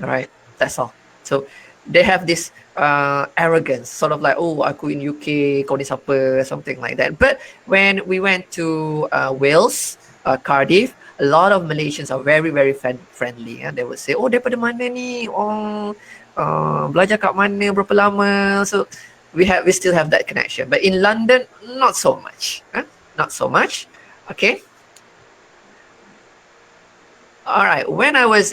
all right, that's all. So they have this arrogance, sort of like, oh, aku in UK, kau ni siapa, something like that. But when we went to Wales, Cardiff, a lot of Malaysians are very, very friendly. They would say, oh, daripada mana ni? Oh, belajar kat mana, berapa lama? So we still have that connection. But in London, not so much. Not so much. Okay. All right. When I was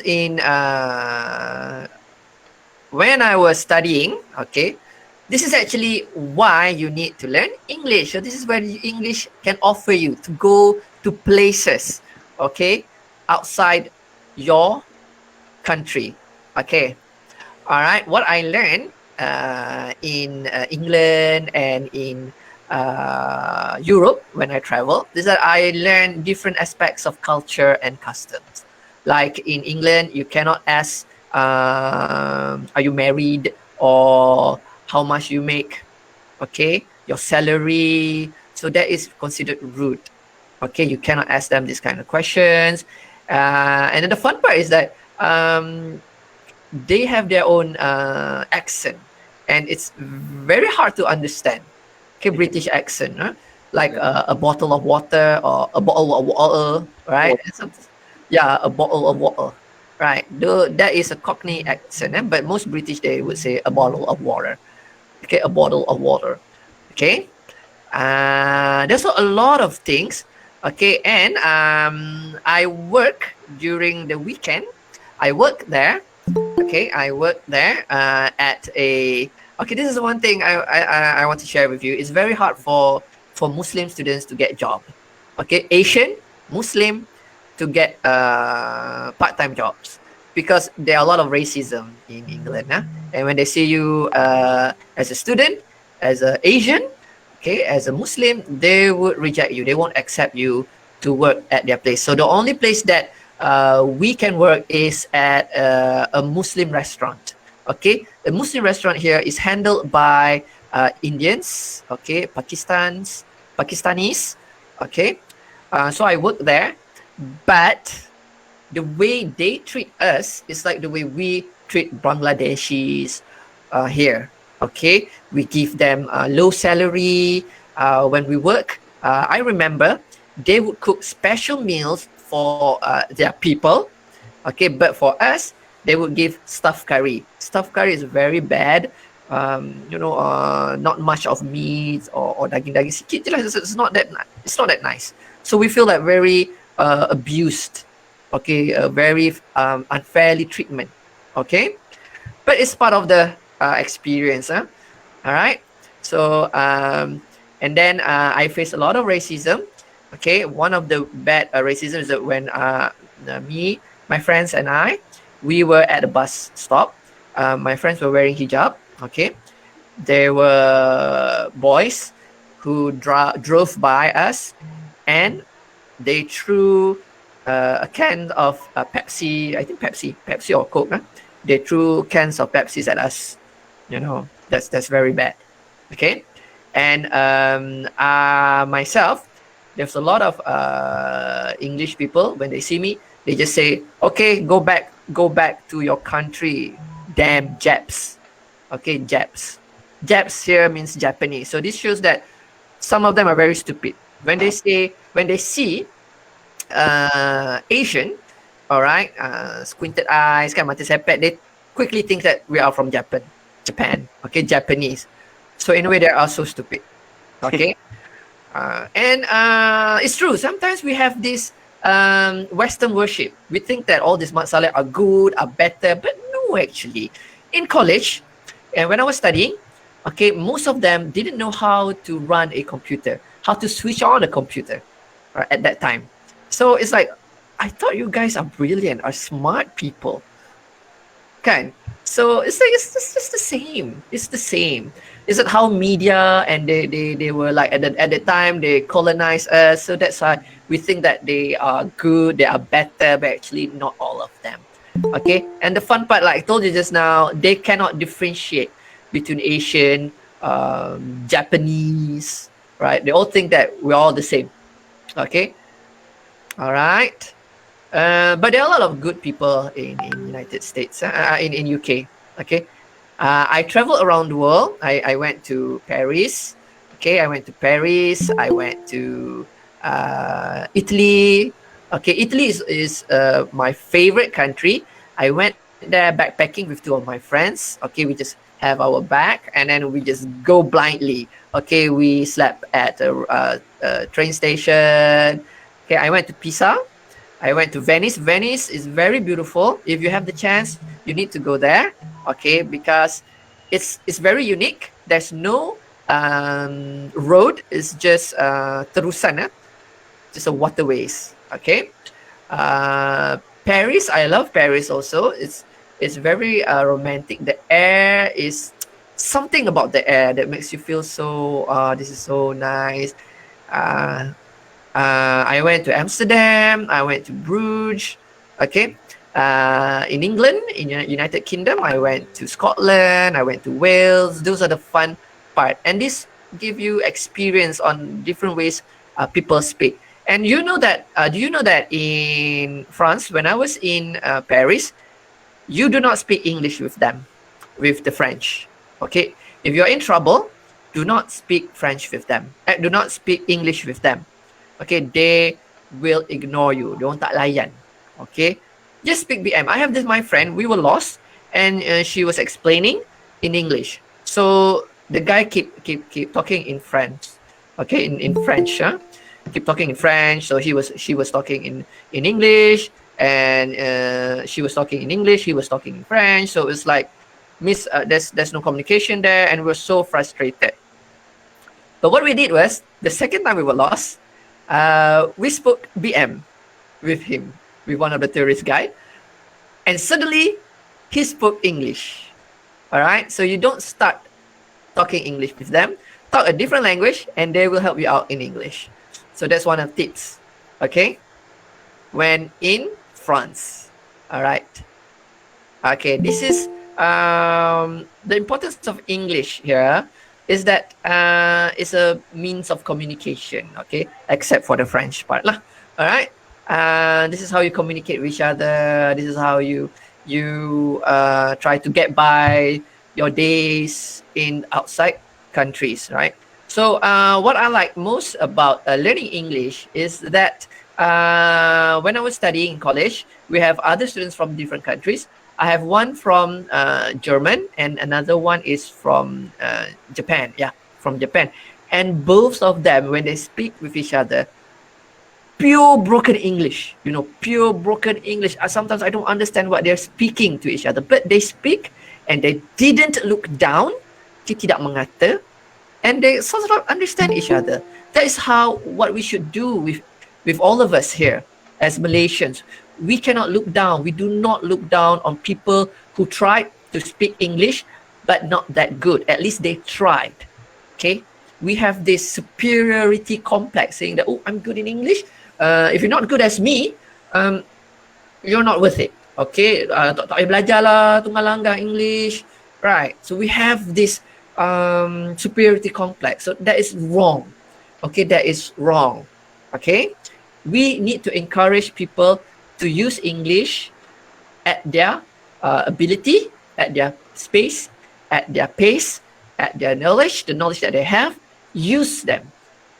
studying, okay, this is actually why you need to learn English. So this is where English can offer you to go to places, okay, outside your country. Okay. All right. What I learned in England and in Europe when I travel is that I learned different aspects of culture and customs. Like in England, you cannot ask, are you married, or how much you make, okay, your salary. So that is considered rude. Okay, you cannot ask them these kind of questions. And then the fun part is that they have their own accent, and it's very hard to understand. Okay, British accent, huh? Like a bottle of water or a bottle of water, right? Yeah, a bottle of water, right? That is a Cockney accent, but most British, they would say a bottle of water. Okay, a bottle of water. Okay, there's a lot of things. Okay, and I work during the weekend. I work there. Okay, I work there at a. Okay, this is one thing I want to share with you. It's very hard for Muslim students to get job. Okay, Asian, Muslim, to get part-time jobs, because there are a lot of racism in England. And when they see you as a student, as an Asian, okay, as a Muslim, they would reject you. They won't accept you to work at their place. So the only place that we can work is at a Muslim restaurant. Okay, the Muslim restaurant here is handled by Indians, okay, Pakistanis, okay. So I work there, but the way they treat us is like the way we treat Bangladeshis here. Okay, we give them low salary when we work. I remember they would cook special meals for their people. Okay, but for us, they would give stuffed curry. Stuffed curry is very bad. Not much of meat or daging sikit je lah. It's not that nice. So we feel like very abused. Okay, very unfairly treatment. Okay, but it's part of the experience. All right. So and then I faced a lot of racism. Okay, one of the bad racism is that when me, my friends, and we were at a bus stop. My friends were wearing hijab. Okay, there were boys who drove by us, and they threw a can of Pepsi. I think Pepsi or Coke. They threw cans of Pepsi at us. That's very bad. Okay, and myself, there's a lot of English people. When they see me, they just say, "Okay, go back to your country, damn Japs." Okay, Japs. Japs here means Japanese. So this shows that some of them are very stupid. When they see Asian, all right, squinted eyes, kan mata sepet, they quickly think that we are from Japan, okay, Japanese. So in a way, they are so stupid, okay. And it's true. Sometimes we have this Western worship. We think that all these masalah are good, are better, but no, actually. In college, and when I was studying, okay, most of them didn't know how to run a computer, how to switch on a computer at that time. So it's like, I thought you guys are brilliant, are smart people. Kan? So it's like it's just the same. It's the same. Is it how media and they were like at the time they colonized us, so that's why we think that they are good, they are better, but actually not all of them. Okay, and the fun part, like I told you just now, they cannot differentiate between Asian, Japanese, right? They all think that we're all the same. Okay, all right. But there are a lot of good people in United States, in UK. Okay, I traveled around the world. I went to Paris. Okay, I went to Paris. I went to Italy. Okay, Italy is my favorite country. I went there backpacking with two of my friends. Okay, we just have our bag and then we just go blindly. Okay, we slept at a train station. Okay, I went to Pisa. I went to Venice. Venice is very beautiful. If you have the chance, you need to go there. Okay, because it's very unique. There's no road. It's just terusan, just a waterways. Okay. Paris, I love Paris also. It's very romantic. The air is something about the air that makes you feel so. This is so nice. I went to Amsterdam. I went to Bruges. Okay. In England, in United Kingdom, I went to Scotland. I went to Wales. Those are the fun part, and this give you experience on different ways people speak. And you know that? Do you know that in France, when I was in Paris, you do not speak English with them, with the French. Okay. If you're in trouble, do not speak French with them. Do not speak English with them. Okay, they will ignore you. They won't tak layan. Okay, just speak BM. I have this my friend. We were lost, and she was explaining in English. So the guy keep talking in French. Okay, in French. Keep talking in French. So she was talking in English, and she was talking in English. He was talking in French. So it's like there's no communication there, and we're so frustrated. But what we did was the second time we were lost. We spoke BM with him, with one of the tourist guy, and suddenly he spoke English. All right, so you don't start talking English with them. Talk a different language, and they will help you out in English. So that's one of the tips. Okay, when in France. All right. Okay, this is the importance of English here. Is that it's a means of communication, okay, except for the French part lah. All right, this is how you communicate with each other. This is how you try to get by your days in outside countries, right? So what I like most about learning English is that when I was studying in college, we have other students from different countries. I have one from German and another one is from Japan. Yeah, from Japan. And both of them, when they speak with each other, pure broken English. You know, pure broken English. Sometimes I don't understand what they're speaking to each other. But they speak and they didn't look down. Tidak mengata. And they sort of understand each other. That is what we should do with all of us here as Malaysians. We cannot look down. We do not look down on people who tried to speak English, but not that good. At least they tried. Okay? We have this superiority complex saying that, oh, I'm good in English. If you're not good as me, you're not worth it. Okay? Tak payah belajar lah, tunggal langgar English. Right. So we have this superiority complex. So that is wrong. Okay, that is wrong. Okay, we need to encourage people to use English at their ability, at their space, at their pace, at their knowledge, the knowledge that they have. Use them.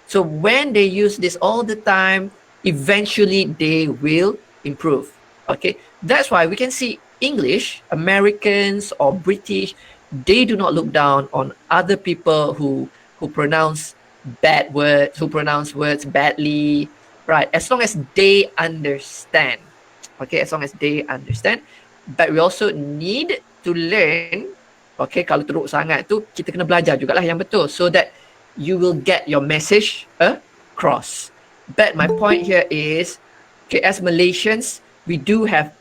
So when they use this all the time, eventually they will improve. Okay, that's why we can see English, Americans or British, they do not look down on other people who pronounce bad words, who pronounce words badly, right? As long as they understand. Okay, as long as they understand. But we also need to learn. Okay, kalau teruk sangat tu kita kena belajar jugalah yang betul, so that you will get your message across. But my point here is, okay, as Malaysians, we do have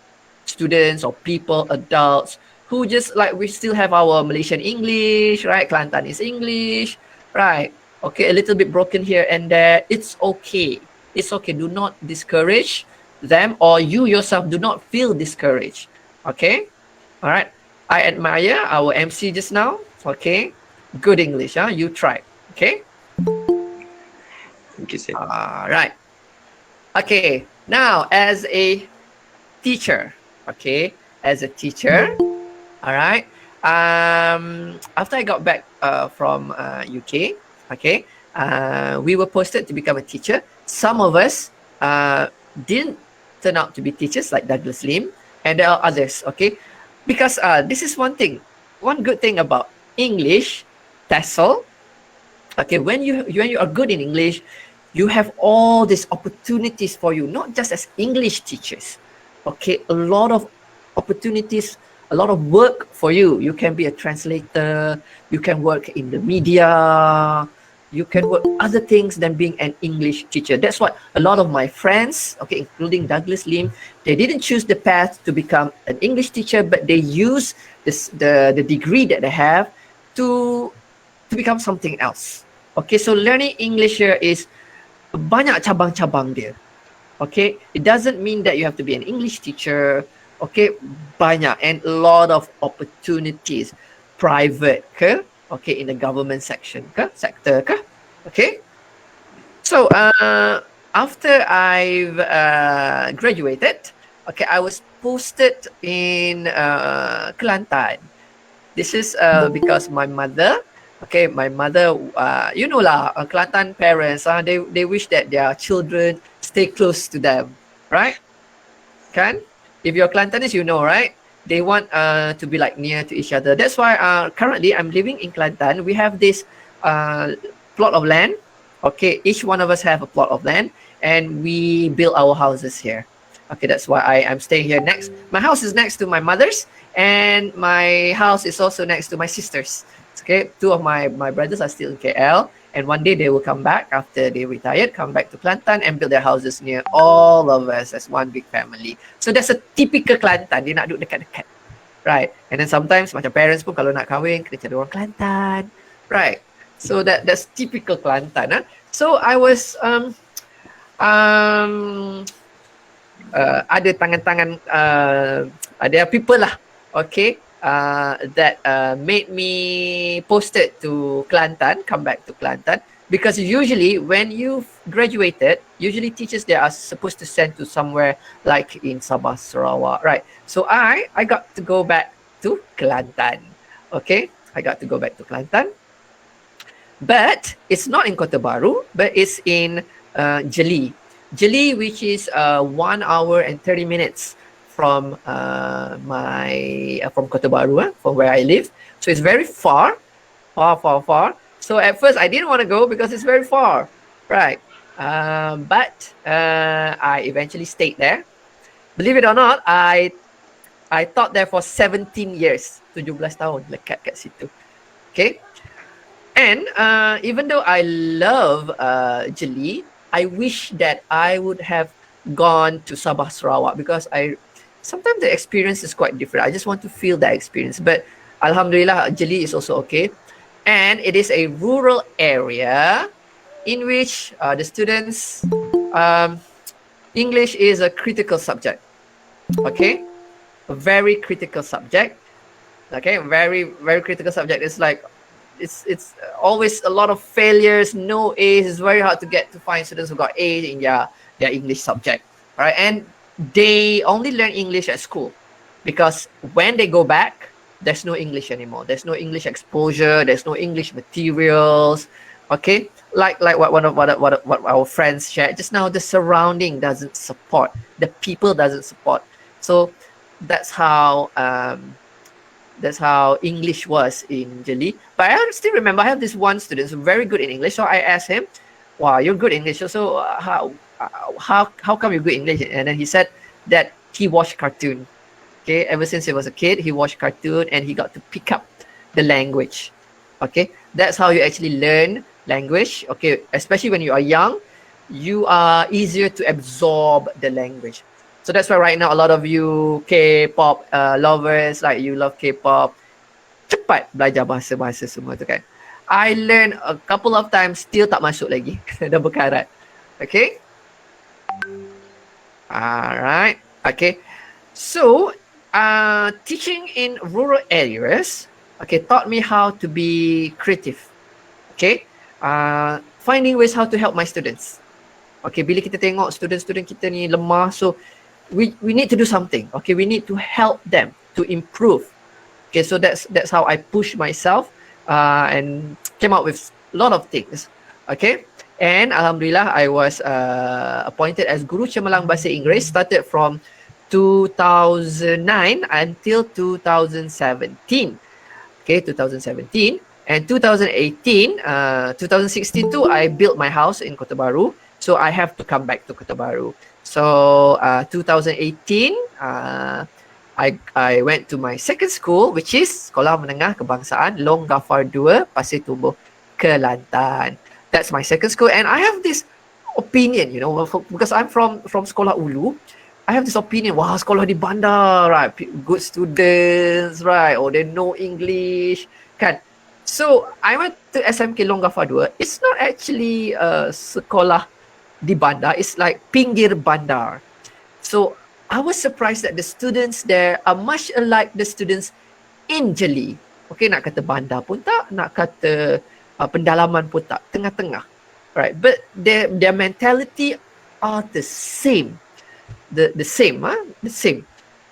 students or people, adults, who just like, we still have our Malaysian English, right? Kelantanese English, right? Okay, a little bit broken here and there. It's okay. It's okay. Do not discourage them, or you yourself do not feel discouraged. Okay? All right. I admire our MC just now. Okay. Good English, huh? You try. Okay. Thank you, sir. All right. Okay. Now, as a teacher, okay, as a teacher, all right. After I got back from UK, okay, we were posted to become a teacher. Some of us didn't turn out to be teachers, like Douglas Lim, and there are others, okay, because this is one good thing about English, TESOL. Okay, when you are good in English, you have all these opportunities for you, not just as English teachers. Okay, a lot of opportunities, a lot of work for you. You can be a translator, you can work in the media, you can work other things than being an English teacher. That's what a lot of my friends, okay, including Douglas Lim, they didn't choose the path to become an English teacher, but they use the degree that they have to become something else. Okay, so learning English here is banyak cabang-cabang dia. Okay, it doesn't mean that you have to be an English teacher. Okay, banyak and a lot of opportunities. Private ke? Okay, in the government sector ke? Okay. So after I've graduated, okay, I was posted in Kelantan. This is because my mother, you know lah, Kelantan parents, they wish that their children stay close to them, right? Kan? If you're Kelantanese, you know, right? They want to be like near to each other. That's why currently I'm living in Kelantan. We have this plot of land. Okay, each one of us have a plot of land, and we build our houses here. Okay, that's why I'm staying here next. My house is next to my mother's, and my house is also next to my sister's. Okay, two of my brothers are still in KL, and one day they will come back after they retired, come back to Kelantan and build their houses near all of us as one big family. So that's a typical Kelantan. Dia nak duduk dekat-dekat, right? And then sometimes macam parents pun kalau nak kahwin kena cari orang Kelantan, right? So that's typical Kelantan. Huh? So I was ada tangan-tangan ada people lah, okay, that made me posted to Kelantan, come back to Kelantan, because usually when you've graduated, usually teachers, they are supposed to send to somewhere like in Sabah, Sarawak, right? So I got to go back to Kelantan. Okay, I got to go back to Kelantan, but it's not in Kota Baru, but it's in Jeli, which is 1 hour and 30 minutes from from Kota Baru, from where I live. So it's very far. So at first I didn't want to go because it's very far, right? But I eventually stayed there. Believe it or not, I taught there for 17 years. 17 tahun lekat kat situ. Okay. And even though I love Jeli, I wish that I would have gone to Sabah, Sarawak, because sometimes the experience is quite different. I just want to feel that experience. But Alhamdulillah, Jeli is also okay. And it is a rural area in which the students, English is a critical subject. Okay? A very critical subject. Okay? Very, very critical subject. It's like, it's always a lot of failures, no A's. It's very hard to get to find students who got A's in their English subject. All right, and they only learn English at school because when they go back, there's no English anymore. There's no English exposure. There's no English materials. Okay, like what our friends shared just now. The surrounding doesn't support. The people doesn't support. So that's how English was in Jeli. But I still remember I have this one student who's very good in English. So I asked him, "Wow, you're good in English. So how come you're good in English?" And then he said that he watched cartoon. Okay, ever since he was a kid, he watched cartoon and he got to pick up the language. Okay, that's how you actually learn language. Okay, especially when you are young, you are easier to absorb the language. So that's why right now a lot of you K-pop lovers, like you love K-pop, cepat belajar bahasa-bahasa semua tu kan. I learn a couple of times, still tak masuk lagi. Dah berkarat. Okay. Alright. Okay. So, teaching in rural areas, okay, taught me how to be creative. Okay. Finding ways how to help my students. Okay, bila kita tengok student-student kita ni lemah, so we need to do something. Okay, we need to help them to improve. Okay, so that's how I push myself and came up with a lot of things. Okay, and alhamdulillah I was appointed as guru cemerlang bahasa Inggeris, started from 2009 until 2017. Okay, 2017 and 2018, 2016 too, I built my house in Kota Baru, so I have to come back to Kota Baru. So 2018, I went to my second school, which is Sekolah Menengah Kebangsaan Long Gafar 2, Pasir Tubuh, Kelantan. That's my second school, and I have this opinion, you know, because I'm from Sekolah Ulu. I have this opinion, wow, sekolah di bandar, right? Good students, right? Or they know English, kan? So I went to SMK Long Gafar 2. It's not actually sekolah di bandar. It's like pinggir bandar. So I was surprised that the students there are much alike the students in Jeli. Okay, nak kata bandar pun tak, nak kata pendalaman pun tak, tengah-tengah, right? But their mentality are the same. The same.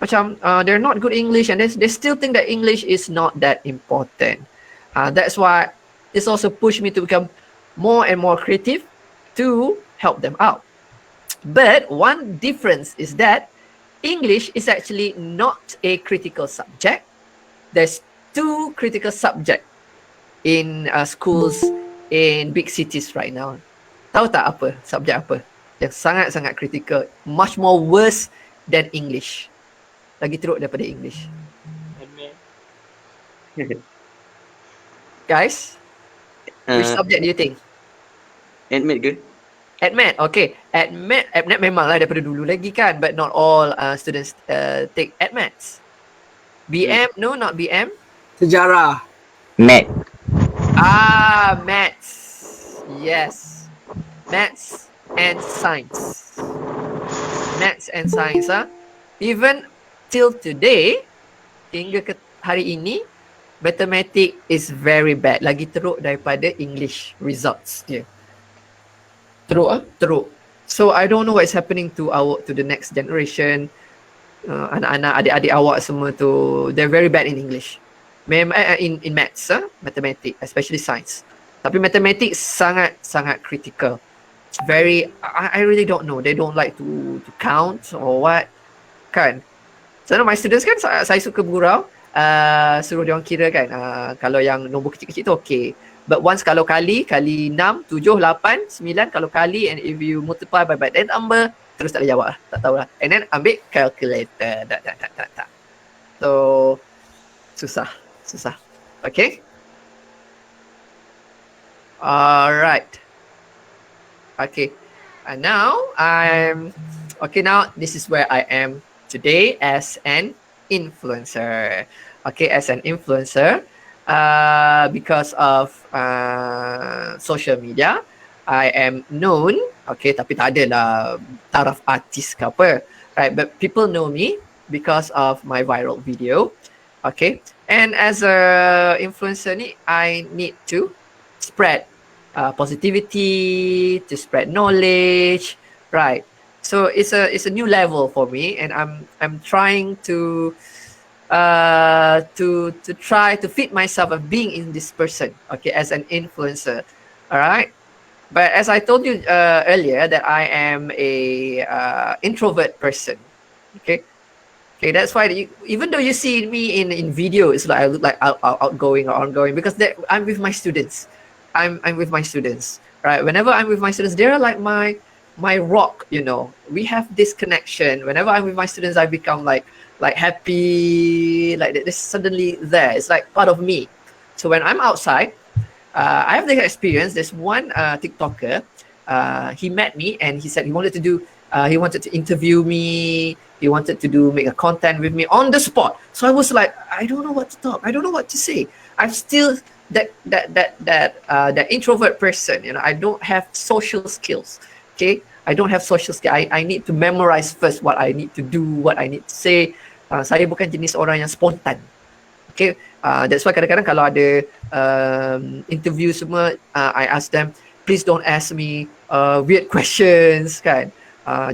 Macam they're not good English and they still think that English is not that important. That's why this also pushed me to become more and more creative to help them out. But one difference is that English is actually not a critical subject. There's 2 critical subjects in schools in big cities right now. Tahu tak apa? Subjek apa? Yang sangat-sangat critical. Much more worse than English. Lagi teruk daripada English. Guys, which subject do you think? Admit ke? AdMed, okay. AdMed memanglah daripada dulu lagi kan, but not all students take AdMeds. BM, no, not BM. Sejarah. Math. Maths. Yes. Maths and science. Maths and science, even till today, hingga ke hari ini, mathematics is very bad. Lagi teruk daripada English results dia. Teruk. So I don't know what is happening to the next generation. Anak-anak, adik-adik awak semua tu, they're very bad in English. In maths, mathematics, especially science. Tapi mathematics sangat critical. It's very, I really don't know. They don't like to count or what. Kan? So my students kan, saya suka gurau. Suruh diorang kira kan, kalau yang nombor kecil-kecil tu okay, but once kalau kali 6, 7, 8, 9, kalau kali and if you multiply by that number, terus tak boleh jawab lah, tak tahulah, and then ambil calculator. Tak. So susah. Okay, alright, okay, and now now this is where I am today as an influencer. Okay, as an influencer, because of social media, I am known. Okay, tapi tak ada lah taraf artis ke apa, right? But people know me because of my viral video. Okay, and as a influencer ni, I need to spread positivity, to spread knowledge, right? So it's a new level for me, and I'm trying to try to fit myself of being in this person, okay, as an influencer. All right, but as I told you earlier, that I am a introvert person. Okay, okay, that's why even though you see me in video, it's like I look like outgoing or ongoing, because I'm with my students. I'm with my students, right? Whenever I'm with my students, they're like my rock. You know, we have this connection. Whenever I'm with my students, I become like happy, like this suddenly there. It's like part of me. So when I'm outside, I have the experience. There's one TikToker. He met me and he said he wanted to do. He wanted to interview me. He wanted to make a content with me on the spot. So I was like, I don't know what to talk. I don't know what to say. I'm still that introvert person. You know, I don't have social skills. Okay, I don't have social skill. I need to memorize first what I need to do, what I need to say. Saya bukan jenis orang yang spontan. Okay, that's why kadang-kadang kalau ada interview semua, I ask them, please don't ask me weird questions, kan?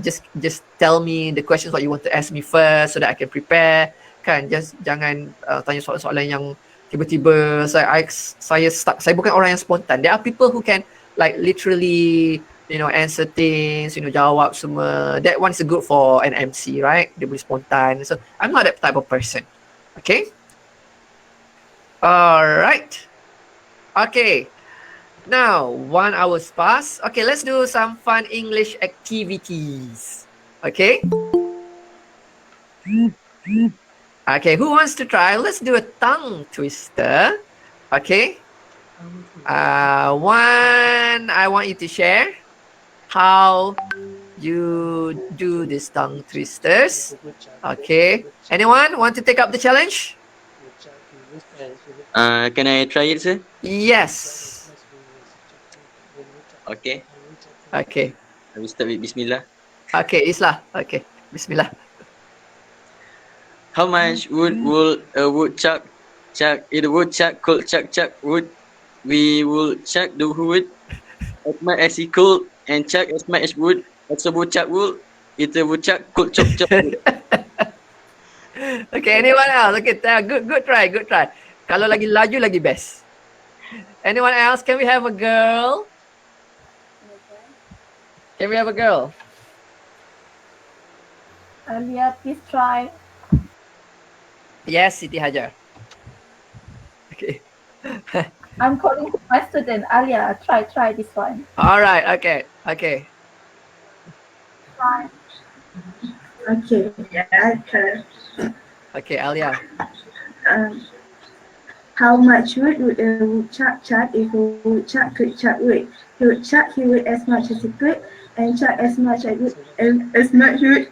Just tell me the questions what you want to ask me first so that I can prepare, kan? Just jangan tanya soalan-soalan yang tiba-tiba. Saya bukan orang yang spontan. There are people who can like literally, you know, answer things, you know, jawab semua. That one is good for an MC, right? Dia boleh spontan. So I'm not that type of person. Okay. All right. Okay. Now, 1 hour's passed. Okay, let's do some fun English activities. Okay. Okay, who wants to try? Let's do a tongue twister. Okay. One, I want you to share how you do these tongue twisters. Okay. Anyone want to take up the challenge? Can I try it, sir? Yes. Okay. Okay. I will start with Bismillah. Okay, Islah. Okay. Bismillah. How much wood will a woodchuck chuck? If the woodchuck could chuck wood, we will chuck the wood as much as he could and chuck as much as wood as a woodchuck would. If the woodchuck could chop wood. Okay, anyone else? Okay, good try. Kalau lagi laju, lagi best. Anyone else? Can we have a girl? Can we have a girl? Alia, please try. Yes, Siti Hajar. Okay. I'm calling my student. Alia, try this one. All right. Okay. Try. Okay, yeah, Okay, Alia. How much wood would a woodchuck chuck if a woodchuck could chuck wood? He would chuck he would as much as he could and chuck as much wood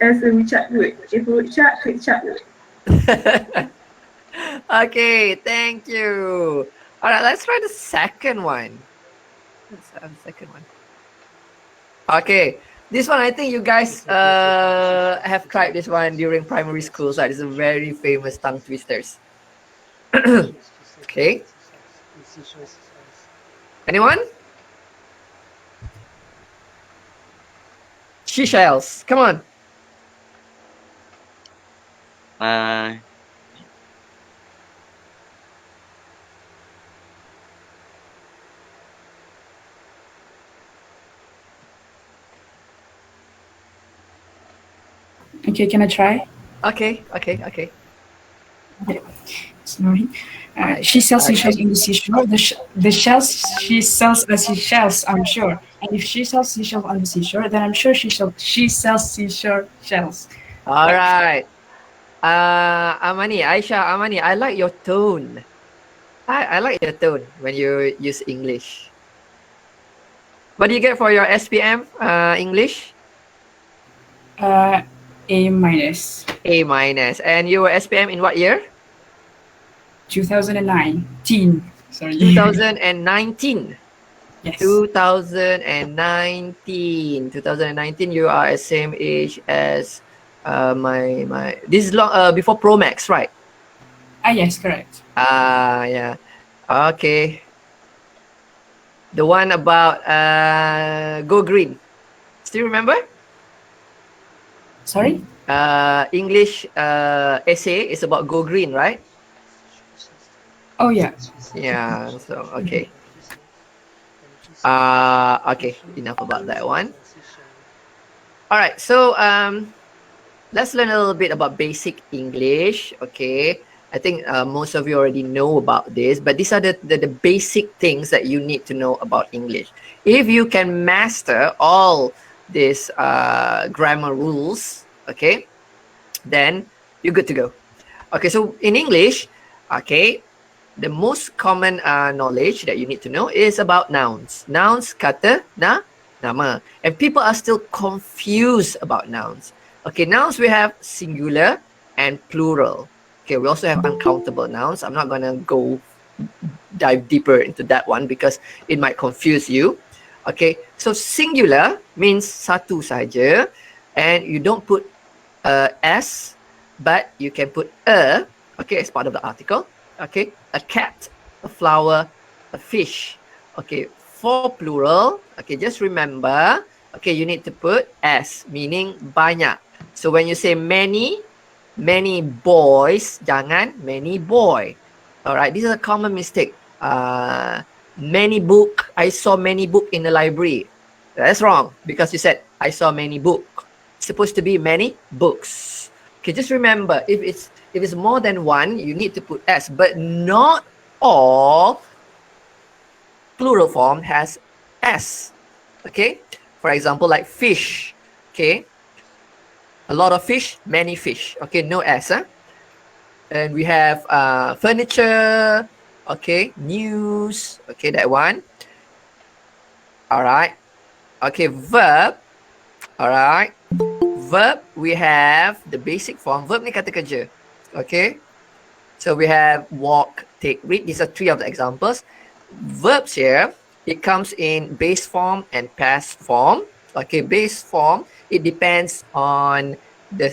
as a woodchuck would. If a woodchuck could chuck wood. Okay, thank you. All right, let's try the second one. Okay, this one I think you guys have tried this one during primary school. So it's a very famous tongue twisters. Okay. Anyone? Seashells. Come on. Okay, can I try? Okay. Sorry. She sells seashells in the seashore. The shells she sells as seashells, I'm sure. And if she sells seashells on the seashore, then I'm sure she sells seashore shells. All right. Aisha Amani, I like your tone. I like your tone when you use English. What do you get for your SPM English? A minus. A minus. And you were SPM in what year? 2019. Sorry. 2019. Yes. 2019. You are the same age as my. This is long before Pro Max, right? Yes, correct. Yeah. Okay. The one about go green. Still remember? Sorry? English essay is about go green, right? Oh, yeah. Yeah. So okay. Okay. Enough about that one. All right. So let's learn a little bit about basic English. Okay. I think most of you already know about this, but these are the basic things that you need to know about English. If you can master all these grammar rules, okay, then you're good to go. Okay, so in English, okay, the most common knowledge that you need to know is about nouns. Nouns, kata, nama. And people are still confused about nouns. Okay, nouns we have singular and plural. Okay, we also have uncountable nouns. I'm not gonna go dive deeper into that one because it might confuse you. Okay, so singular means satu saja, and you don't put s, but you can put a, okay, as part of the article. Okay, a cat, a flower, a fish. Okay, for plural, okay, just remember, okay, you need to put s, meaning banyak. So when you say many boys, jangan many boy. All right, this is a common mistake. Many book, I saw many book in the library. That's wrong because you said I saw many book. It's supposed to be many books. Okay, just remember if it's more than one, you need to put s, but not all plural form has s. Okay, for example, like fish. Okay, a lot of fish, many fish. Okay, no s. Huh? And we have furniture. Okay, news. Okay, that one. All right. Okay, verb. All right. Verb, we have the basic form. Verb ni kata kerja. Okay. So we have walk, take, read. These are three of the examples. Verbs here, it comes in base form and past form. Okay, base form, it depends on the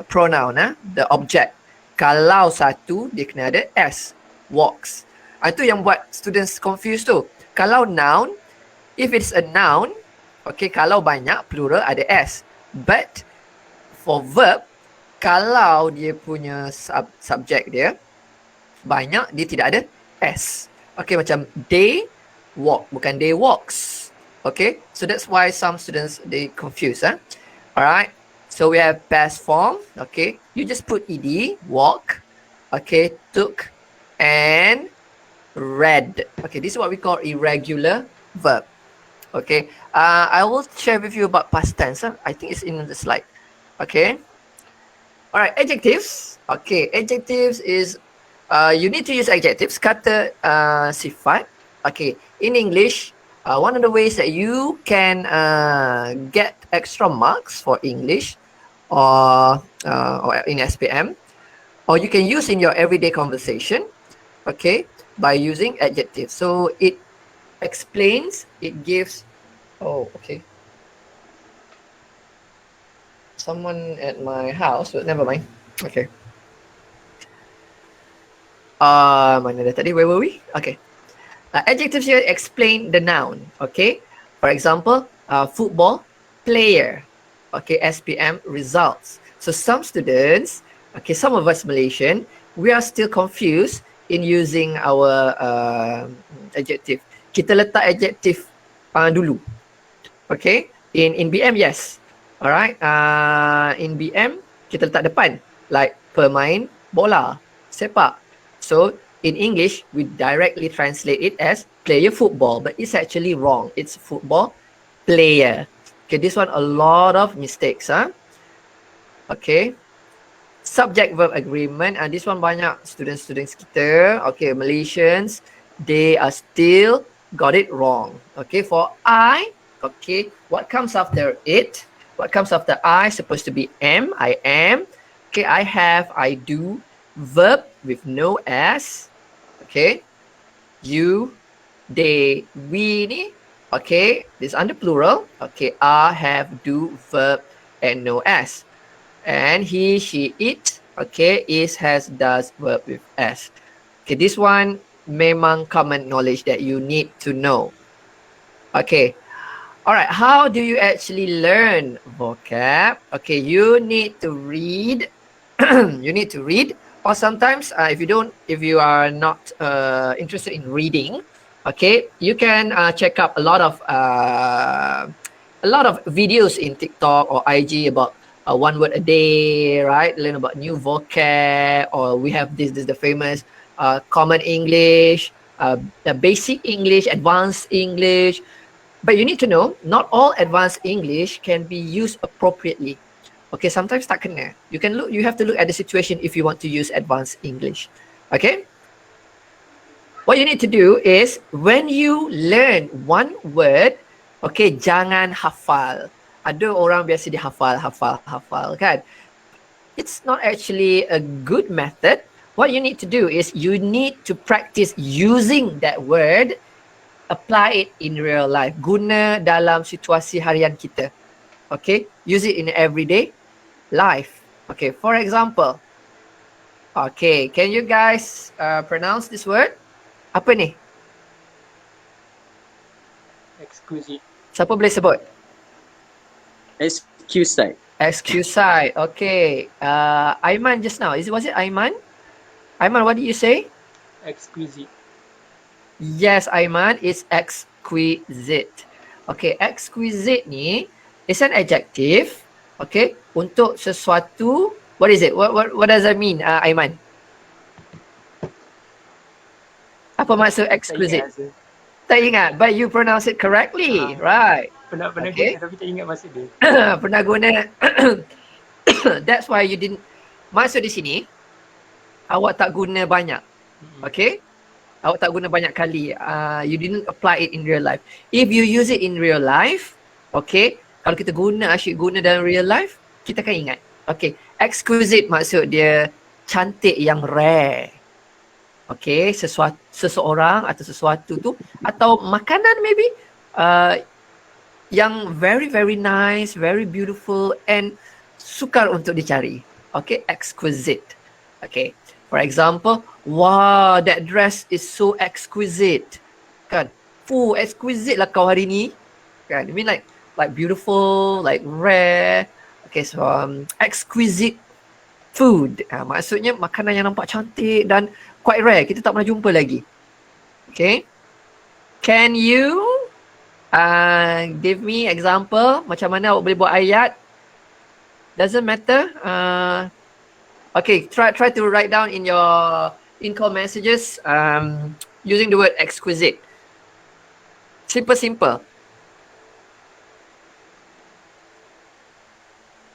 pronoun, the object. Kalau satu, dia kena ada S, walks. Itu yang buat students confused tu. Kalau noun, if it's a noun, okay, kalau banyak, plural, ada S. But for verb, kalau dia punya subjek dia banyak, dia tidak ada S. Okay, macam they walk, bukan they walks. Okay, so that's why some students, they confuse. Alright, so we have past form. Okay, you just put ed, walk. Okay, took, and read. Okay, this is what we call irregular verb. Okay, I will share with you about past tense. I think it's in the slide. Okay. Alright, adjectives. Okay, adjectives is you need to use adjectives, kata sifat. Okay, in English, one of the ways that you can get extra marks for English or in SPM, or you can use in your everyday conversation, okay, by using adjectives. So it explains, it gives, oh, okay. Someone at my house, but never mind. Okay. Mana dah tadi? Where were we? Okay. Adjectives here explain the noun. Okay. For example, football player. Okay. SPM results. So some students, okay, some of us Malaysian, we are still confused in using our adjective. Kita letak adjective dulu. Okay. In BM, yes. Alright. In BM, kita letak depan. Like pemain bola, sepak. So in English, we directly translate it as player football, but it's actually wrong. It's football player. Okay, this one a lot of mistakes. Okay. Subject verb agreement, and this one banyak students kita, okay, Malaysians, they are still got it wrong. Okay, for I, okay, what comes after it? What comes after I supposed to be am, I am. Okay, I have, I do. Verb with no S. Okay. You, they, we ni. Okay, this under plural. Okay, I, have, do, verb, and no S. And he, she, it. Okay, is, has, does, verb with s. Okay, this one memang common knowledge that you need to know. Okay, all right. How do you actually learn vocab? Okay, you need to read. You need to read, or sometimes if you are not interested in reading, okay, you can check up a lot of videos in TikTok or IG about one word a day, right? Learn about new vocab, or we have this the famous common English, the basic English, advanced English. But you need to know, not all advanced English can be used appropriately. Okay, sometimes tak kena. You have to look at the situation if you want to use advanced English. Okay? What you need to do is when you learn one word, okay, jangan hafal. Ada orang biasa dia hafal kan. It's not actually a good method. What you need to do is you need to practice using that word, apply it in real life. Guna dalam situasi harian kita. Okay, use it in everyday life. Okay, for example. Okay, can you guys pronounce this word? Apa ni? Exquisite. Siapa boleh sebut? Excuse side. Excuse. Okay. Aiman just now. Was it Aiman? Aiman, what did you say? Exquisite. Yes, Aiman, it's exquisite. Okay, exquisite ni is an adjective. Okay, untuk sesuatu. What is it? What does that mean, Aiman? Apa maksud exquisite? Tak ingat, but you pronounce it correctly, right? Pernah Okay. guna tapi tak ingat maksud dia. Pernah guna. That's why you didn't. Maksud di sini, awak tak guna banyak. Okay? Awak tak guna banyak kali. You didn't apply it in real life. If you use it in real life, okay, kalau kita asyik guna dalam real life, kita akan ingat. Okay, exquisite maksud dia cantik yang rare. Okay, seseorang atau sesuatu tu, atau makanan maybe, yang very very nice, very beautiful and sukar untuk dicari. Okay, exquisite. Okay, for example, wow, that dress is so exquisite. Kan? Exquisite lah kau hari ni. Kan? I mean like beautiful, like rare. Okay, so exquisite food. Maksudnya makanan yang nampak cantik dan quite rare. Kita tak pernah jumpa lagi. Okay. Can you give me example macam mana awak boleh buat ayat? Doesn't matter. Okay, try to write down in your in-call messages using the word exquisite. Simple.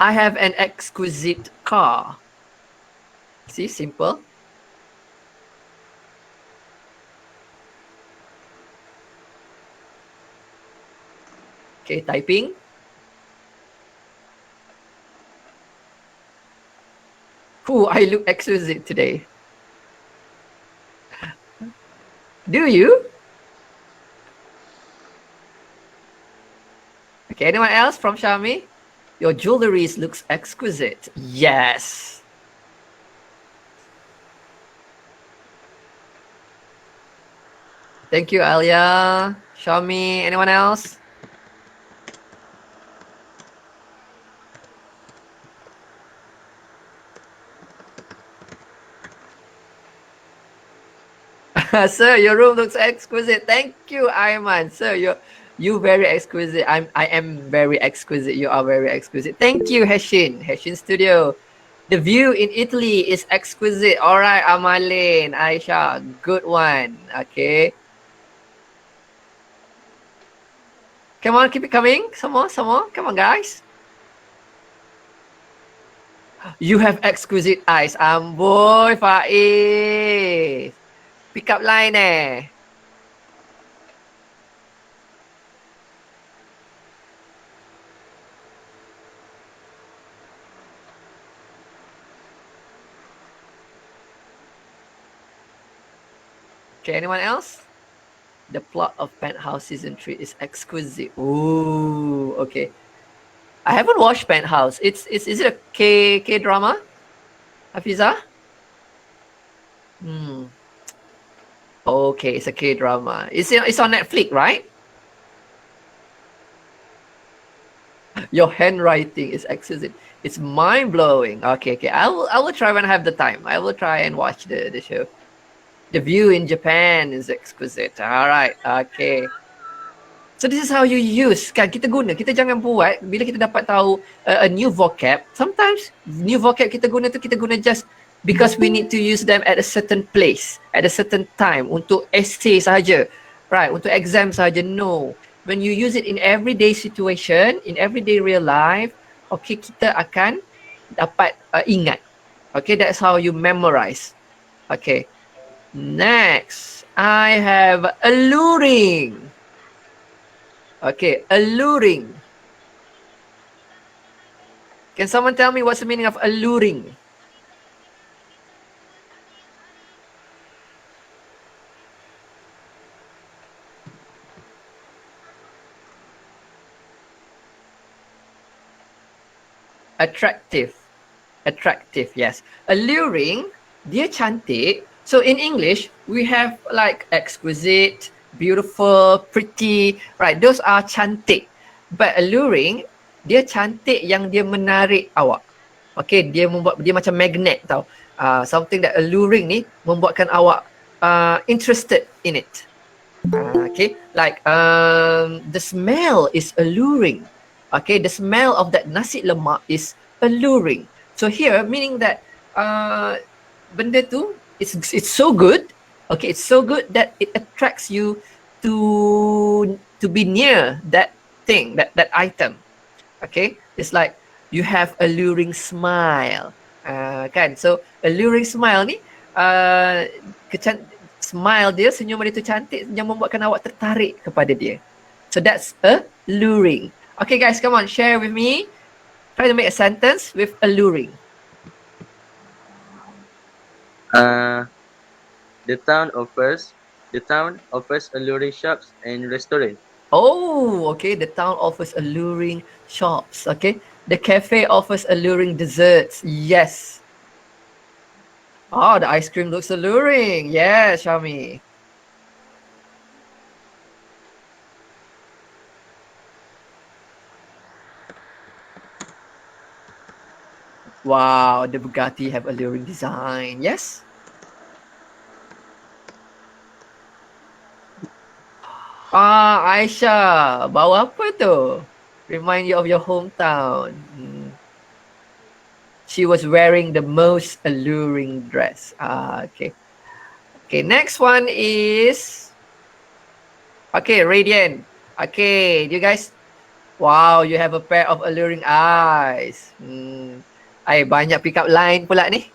I have an exquisite car. See, simple. Okay, typing. I look exquisite today. Do you? Okay, anyone else from Shami? Your jewelry looks exquisite. Yes. Thank you, Alia. Shami, anyone else? Sir, your room looks exquisite. Thank you, Ayman. Sir, you very exquisite. I am very exquisite. You are very exquisite. Thank you, Heshin Studio. The view in Italy is exquisite. All right, Amalin, Aisha, good one. Okay. Come on, keep it coming. Some more. Come on, guys. You have exquisite eyes. Amboi, Faiz. Pick up line eh. Okay, anyone else? The plot of Penthouse season 3 is exquisite. Ooh, okay. I haven't watched Penthouse. Is it a K drama? Hafiza? Okay, it's a K-drama. It's on Netflix, right? Your handwriting is exquisite. It's mind-blowing. Okay. I will try when I have the time. I will try and watch the show. The view in Japan is exquisite. All right. Okay. So this is how you use kan, kita guna, kita jangan buat bila kita dapat tahu a new vocab. Sometimes new vocab kita guna just because we need to use them at a certain place, at a certain time untuk essay saja, right? Untuk exam saja. No, when you use it in everyday situation, in everyday real life, okay, kita akan dapat ingat. Okay, that's how you memorize. Okay, next I have alluring. Okay, alluring. Can someone tell me what's the meaning of alluring? Attractive. Attractive, yes. Alluring, dia cantik. So in English, we have like exquisite, beautiful, pretty, right? Those are cantik. But alluring, dia cantik yang dia menarik awak. Okay, dia macam magnet tau. Something that alluring ni membuatkan awak interested in it. Okay, like the smell is alluring. Okay, the smell of that nasi lemak is alluring. So here, meaning that benda tu it's so good. Okay, it's so good that it attracts you to be near that thing, that item. Okay, it's like you have alluring smile. Kan? So alluring smile ni smile dia, senyuman dia tu cantik yang membuatkan awak tertarik kepada dia. So that's alluring. Okay guys, come on, share with me. Try to make a sentence with alluring. The town offers alluring shops and restaurants. Oh, okay. The town offers alluring shops. Okay. The cafe offers alluring desserts. Yes. Oh, the ice cream looks alluring. Yes, Shami. Wow, the Bugatti have alluring design. Yes. Aisyah, bawa apa tu? Remind you of your hometown. She was wearing the most alluring dress. Okay. Okay, next one is... Okay, Radiant. Okay, you guys... Wow, you have a pair of alluring eyes. Banyak pick up line pula ni.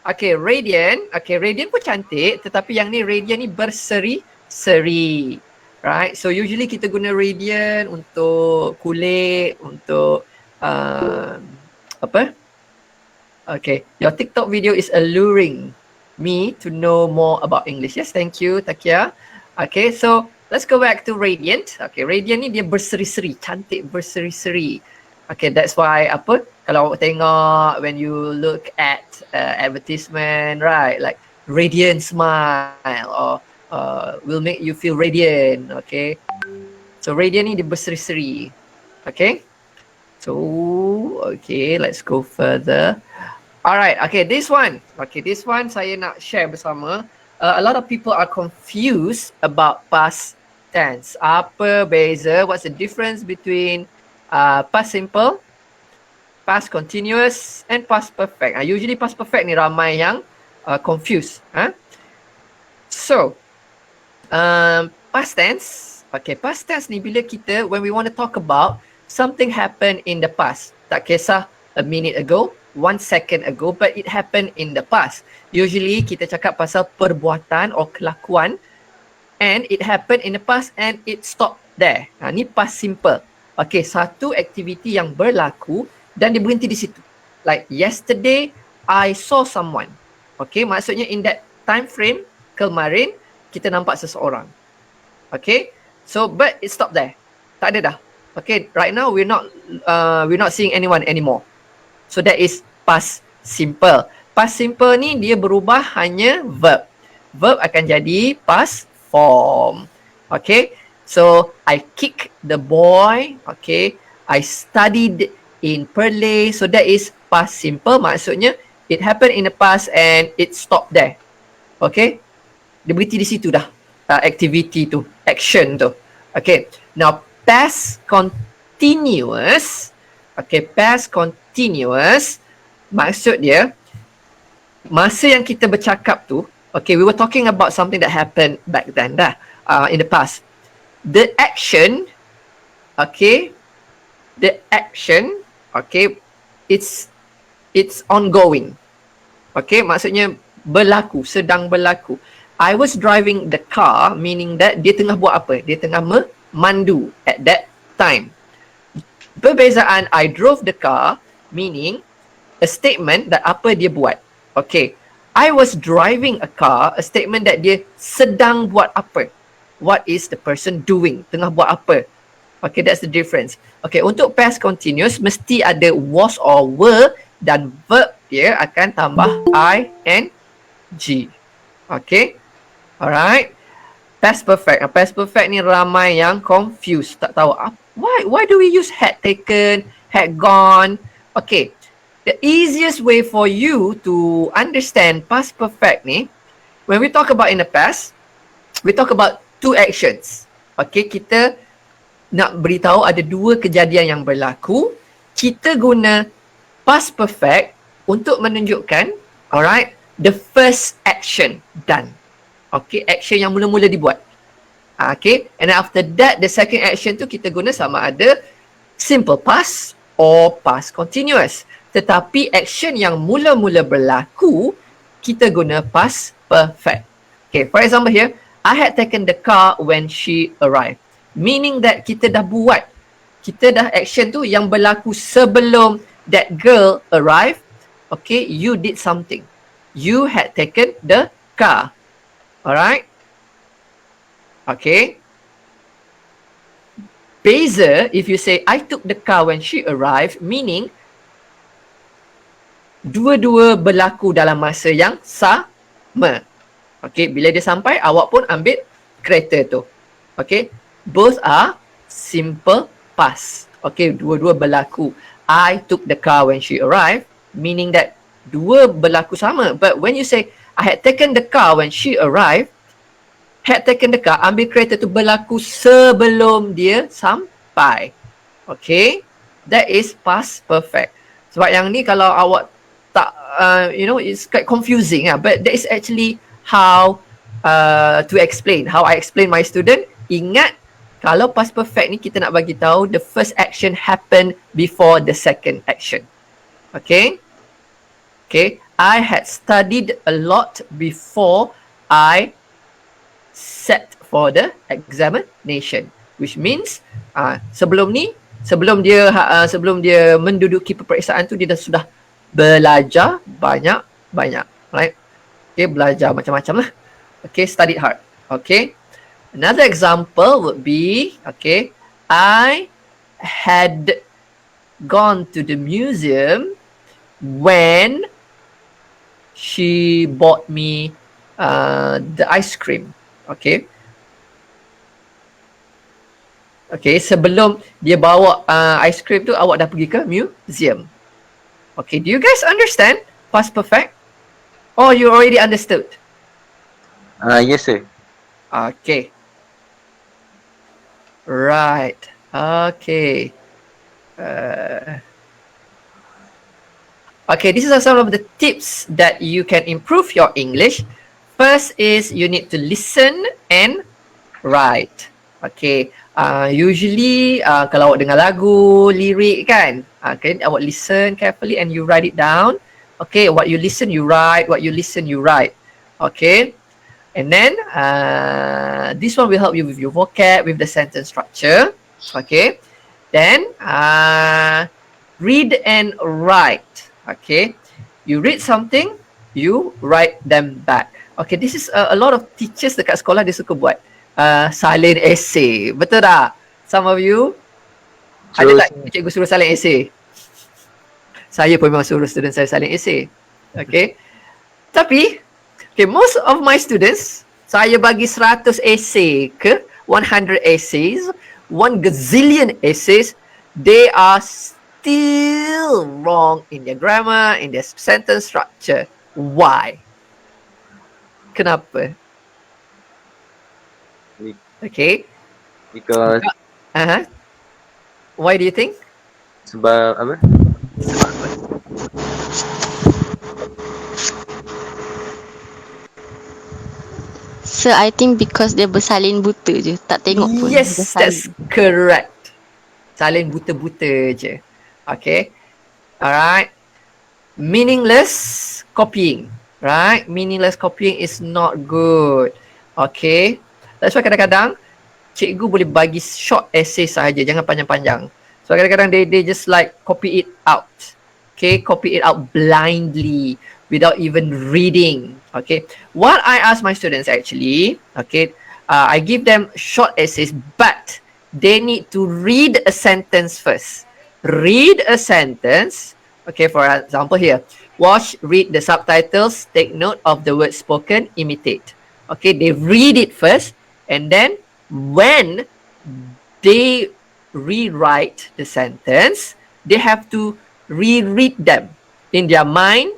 Okay, Radiant. Okay, Radiant pun cantik. Tetapi yang ni, Radiant ni berseri-seri. Right? So, usually kita guna Radiant untuk kulit, untuk... apa? Okay, your TikTok video is alluring me to know more about English. Yes, thank you, Takia. Okay, so let's go back to Radiant. Okay, Radiant ni dia berseri-seri, cantik berseri-seri. Okay, that's why apa? Kalau awak tengok when you look at advertisement, right? Like radiant smile or will make you feel radiant. Okay, so Radiant ni dia berseri-seri. Okay. So, okay, let's go further. Alright, okay, this one. Okay, this one saya nak share bersama. A lot of people are confused about past tense. Apa beza? What's the difference between past simple, past continuous, and past perfect? Usually past perfect ni ramai yang confused. So, past tense. Okay, past tense ni bila kita, when we want to talk about something happened in the past. Tak kisah a minute ago, 1 second ago, but it happened in the past. Usually kita cakap pasal perbuatan or kelakuan and it happened in the past and it stopped there. Ni past simple. Okay, satu aktiviti yang berlaku dan dia berhenti di situ. Like yesterday, I saw someone. Okay, maksudnya in that time frame, kemarin kita nampak seseorang. Okay, so but it stopped there. Tak ada dah. Okay, right now we're not seeing anyone anymore. So that is past simple. Past simple ni dia berubah hanya verb. Verb akan jadi past form. Okay. So, I kick the boy. Okay. I studied in Perley. So, that is past simple. Maksudnya, it happened in the past and it stopped there. Okay. Dia berhenti di situ dah. Activity tu. Action tu. Okay. Now, past continuous. Okay. Past continuous. Maksud dia, masa yang kita bercakap tu, okay, we were talking about something that happened back then dah, in the past. The action, okay, it's ongoing. Okay, maksudnya berlaku, sedang berlaku. I was driving the car, meaning that dia tengah buat apa? Dia tengah memandu at that time. Perbezaan I drove the car, meaning a statement that apa dia buat. Okay. I was driving a car, a statement that dia sedang buat apa. What is the person doing? Tengah buat apa. Okay, that's the difference. Okay, untuk past continuous, mesti ada was or were dan verb dia akan tambah ing. Okay. Alright. Past perfect. Past perfect ni ramai yang confused. Tak tahu. Why do we use had taken, had gone? Okay. The easiest way for you to understand past perfect ni, when we talk about in the past, we talk about two actions. Okay, kita nak beritahu ada dua kejadian yang berlaku. Kita guna past perfect untuk menunjukkan, alright, the first action done. Okay, action yang mula-mula dibuat. Okay, and after that, the second action tu kita guna sama ada simple past or past continuous. Tetapi action yang mula-mula berlaku, kita guna past perfect. Okay, for example here, I had taken the car when she arrived. Meaning that kita dah buat. Kita dah action tu yang berlaku sebelum that girl arrived. Okay, you did something. You had taken the car. Alright? Okay. Beza, if you say, I took the car when she arrived, meaning dua-dua berlaku dalam masa yang sama. Okay, bila dia sampai, awak pun ambil kereta tu. Okay, both are simple past. Okay, dua-dua berlaku. I took the car when she arrived, meaning that dua berlaku sama. But when you say, I had taken the car when she arrived, had taken the car, ambil kereta tu berlaku sebelum dia sampai. Okay, that is past perfect. Sebab yang ni kalau awak tak, it's quite confusing, but that is actually how to explain, how I explain my student. Ingat, kalau past perfect ni kita nak bagi tahu the first action happen before the second action. Okay? Okay, I had studied a lot before I set for the examination, which means sebelum dia menduduki peperiksaan tu dia dah sudah belajar banyak-banyak, right? Okay, belajar macam-macam lah. Okay, studied hard. Okay, another example would be, okay, I had gone to the museum when she bought me the ice cream. Okay. Okay, sebelum dia bawa ice cream tu, awak dah pergi ke museum. Okay, do you guys understand past perfect? Or you already understood? Yes, sir. Okay. Right. Okay. Okay, these are some of the tips that you can improve your English. First is you need to listen and write. Okay. Usually kalau awak dengar lagu, lirik kan, okay, awak listen carefully and you write it down. Okay, what you listen you write, what you listen you write. Okay, and then this one will help you with your vocab, with the sentence structure. Okay, then read and write. Okay, you read something, you write them back. Okay, this is a lot of teachers dekat sekolah dia suka buat salin essay. Betul tak? Some of you ada tak cikgu suruh salin essay? Saya pun memang suruh student saya salin essay. Okay. Tapi, okay, most of my students, saya bagi 100 essay ke 100 essays, 1 gazillion essays, they are still wrong in their grammar, in their sentence structure. Why? Kenapa? Okay. Because Uh-huh. Why do you think? sebab apa? Sebab apa? So I think because dia bersalin buta je, tak tengok pun. Yes, dia that's salin. correct. Salin buta-buta je. Okay. Alright. Meaningless copying. Right? Meaningless copying is not good. Okay. That's why kadang-kadang cikgu boleh bagi short essay sahaja, jangan panjang-panjang. So kadang-kadang they just like copy it out. Okay, copy it out blindly without even reading. Okay, what I ask my students actually, okay, I give them short essays, but they need to read a sentence first. Read a sentence. Okay, for example here, watch, read the subtitles, take note of the words spoken, imitate. Okay, they read it first, and then when they rewrite the sentence, they have to reread them in their mind,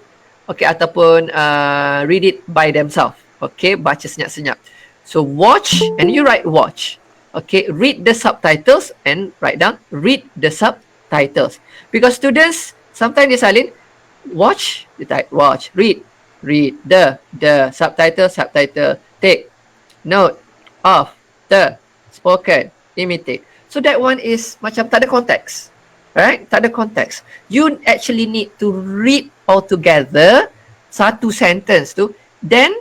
okay, ataupun read it by themselves. Okay, baca senyap-senyap. So watch, and you write watch. Okay, read the subtitles and write down read the subtitles. Because students sometimes they silent watch, they type watch, read the subtitle, take note of the spoken, imitate. So that one is macam tak ada konteks. Right? Tak ada konteks. You actually need to read all together satu sentence tu, then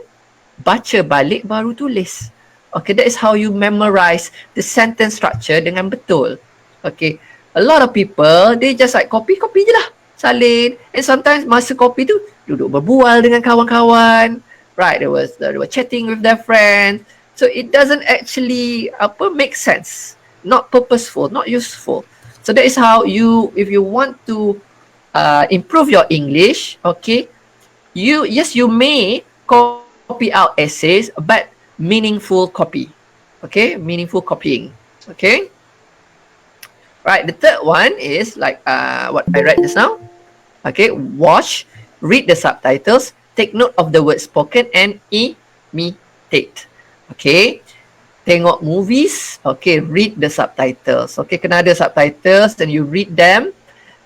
baca balik baru tulis. Okay, that is how you memorize the sentence structure dengan betul. Okay, a lot of people, they just like copy je lah. Salin. And sometimes masa copy tu, duduk berbual dengan kawan-kawan. Right, they were chatting with their friends. So it doesn't actually make sense. Not purposeful, not useful. So that is how you, if you want to improve your English, okay, you may copy out essays, but meaningful copy. Okay, meaningful copying. Okay. Right, the third one is like what I read just now. Okay, watch, read the subtitles, take note of the words spoken, and imitate. Okay, tengok movies, okay, read the subtitles. Okay, kena ada subtitles and you read them.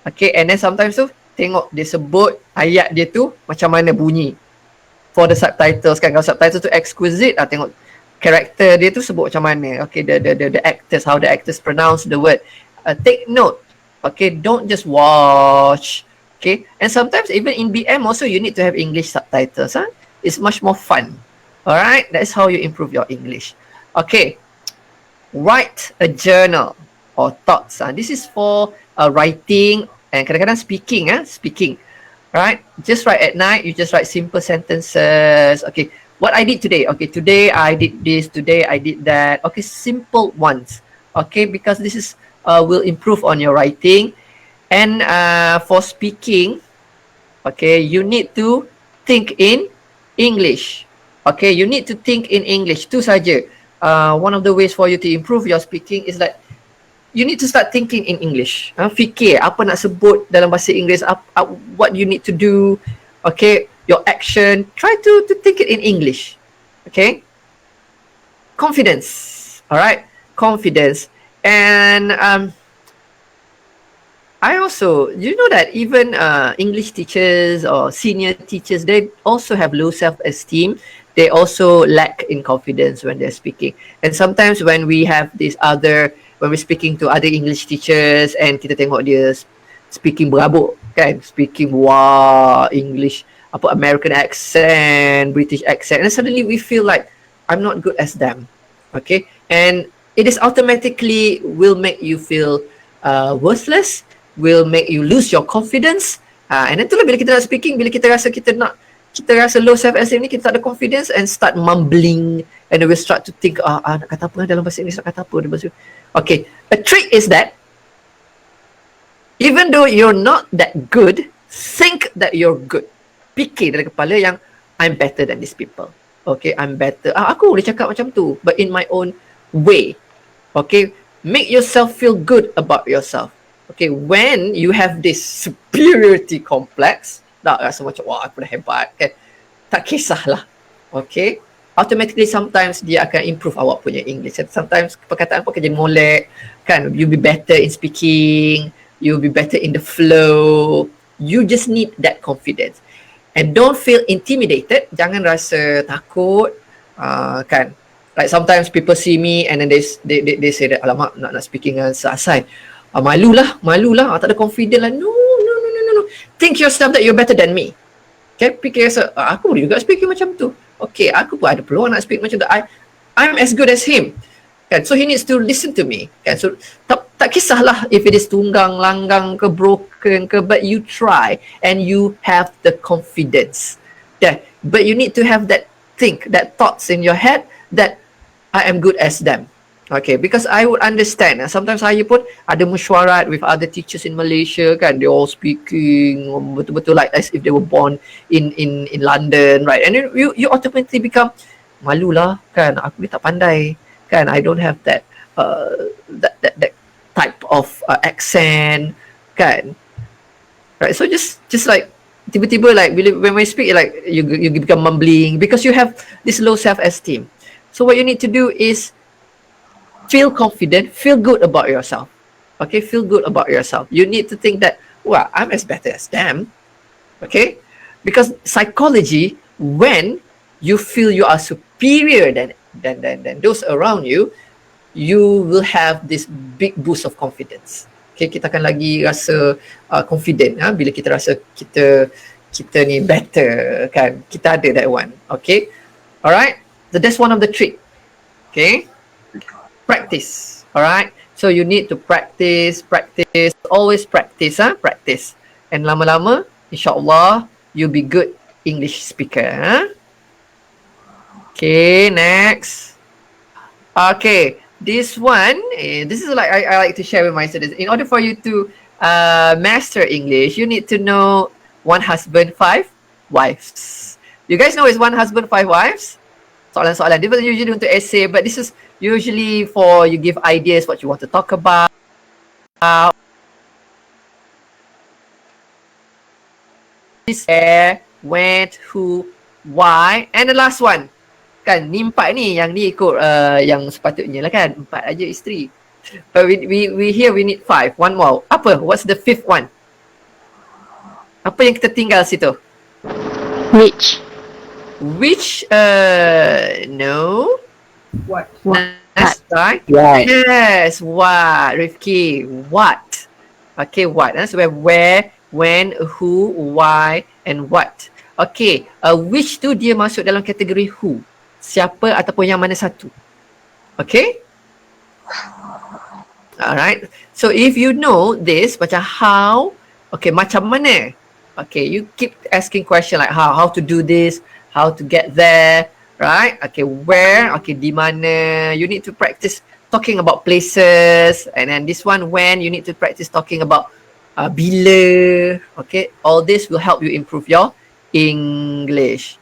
Okay, and then sometimes tu tengok dia sebut ayat dia tu macam mana bunyi for the subtitles kan. Kalau subtitles tu exquisite, tengok karakter dia tu sebut macam mana. Okay, the actors, how the actors pronounce the word. Take note. Okay, don't just watch. Okay, and sometimes even in BM also you need to have English subtitles. It's much more fun. Alright, that's how you improve your English. Okay, write a journal or thoughts. This is for writing and kadang-kadang speaking. Speaking. Right, just write at night. You just write simple sentences. Okay, what I did today. Okay, today I did this. Today I did that. Okay, simple ones. Okay, because this is will improve on your writing. And for speaking, okay, you need to think in English. Okay, you need to think in English. Tu saja. One of the ways for you to improve your speaking is that you need to start thinking in English. Fikir apa nak sebut dalam bahasa Inggeris, what you need to do. Okay, your action. Try to think it in English. Okay. Confidence. Alright, confidence. And I also, you know that even English teachers or senior teachers, they also have low self-esteem. They also lack in confidence when they're speaking. And sometimes when we have when we're speaking to other English teachers and kita tengok dia speaking berabuk, kan? Speaking English, American accent, British accent. And suddenly we feel like, I'm not good as them. Okay? And it is automatically will make you feel worthless, will make you lose your confidence. And then itulah bila kita nak speaking, bila kita rasa low self-esteem ni, kita tak ada confidence and start mumbling and we start to think, nak kata apa dalam bahasa Inggeris, nak kata apa dalam bahasa. Okay, a trick is that even though you're not that good think that you're good. Fikir dalam kepala yang I'm better than these people. Okay, I'm better. Aku boleh cakap macam tu, but in my own way. Okay, make yourself feel good about yourself. Okay, when you have this superiority complex, tak rasa macam, wah aku dah hebat kan. Tak kisahlah. Okay, automatically sometimes dia akan improve awak punya English. Sometimes perkataan pun akan jadi molek kan. You'll be better in speaking, you'll be better in the flow. You just need that confidence. And don't feel intimidated. Jangan rasa takut. Kan. Like sometimes people see me and then they say that, alamak nak speaking dengan Asai. Malulah. Tak ada confident lah. No. Think yourself that you're better than me. Okay, fikir yourself, aku boleh juga speaking macam tu. Okay, aku pun ada peluang nak speak macam tu. I'm as good as him. Kan? So he needs to listen to me. Kan? So tak kisahlah if it is tunggang, langgang ke, broken ke, but you try and you have the confidence. But you need to have that thoughts in your head that I am good as them. Okay, because I would understand. Sometimes saya pun ada mesyuarat with other teachers in Malaysia kan, they all speaking betul-betul like as if they were born in London, right? And then you automatically become malulah kan, aku ni tak pandai kan, I don't have that type of accent kan, right? So just like tiba-tiba like when we speak like you become mumbling because you have this low self-esteem. So what you need to do is feel confident, feel good about yourself. Okay, feel good about yourself. You need to think that, well, I'm as better as them. Okay, because psychology, when you feel you are superior than those around you, you will have this big boost of confidence. Okay, kita akan lagi rasa confident bila kita rasa kita ni better kan. Kita ada that one. Okay, alright. So that's one of the trick. Okay. Practice, alright. So you need to practice, always practice, practice. And lama-lama, insyaAllah, you'll be good English speaker. Okay, next. Okay, this one, this is like I like to share with my students. In order for you to master English, you need to know one husband, 5 wives. You guys know it's one husband, 5 wives? Soalan-soalan. This is usually untuk essay, but this is usually for you give ideas what you want to talk about. This, where, when, who, why, and the last one. Kan, ni 4 ni yang ni ikut yang sepatutnya lah kan. 4 aja isteri. But we here we need 5. One more. Apa? What's the 5th one? Apa yang kita tinggal situ? Which, no. What? That's right. Right. Yes, what? Rifki, what? Okay, what? That's where, when, who, why, and what. Okay, which tu dia masuk dalam kategori who. Siapa ataupun yang mana satu. Okay? Alright. So if you know this, macam how, okay, macam mana? Okay, you keep asking question like how to do this, how to get there, right? Okay, where? Okay, di mana? You need to practice talking about places. And then this one, when, you need to practice talking about bila. Okay, all this will help you improve your English.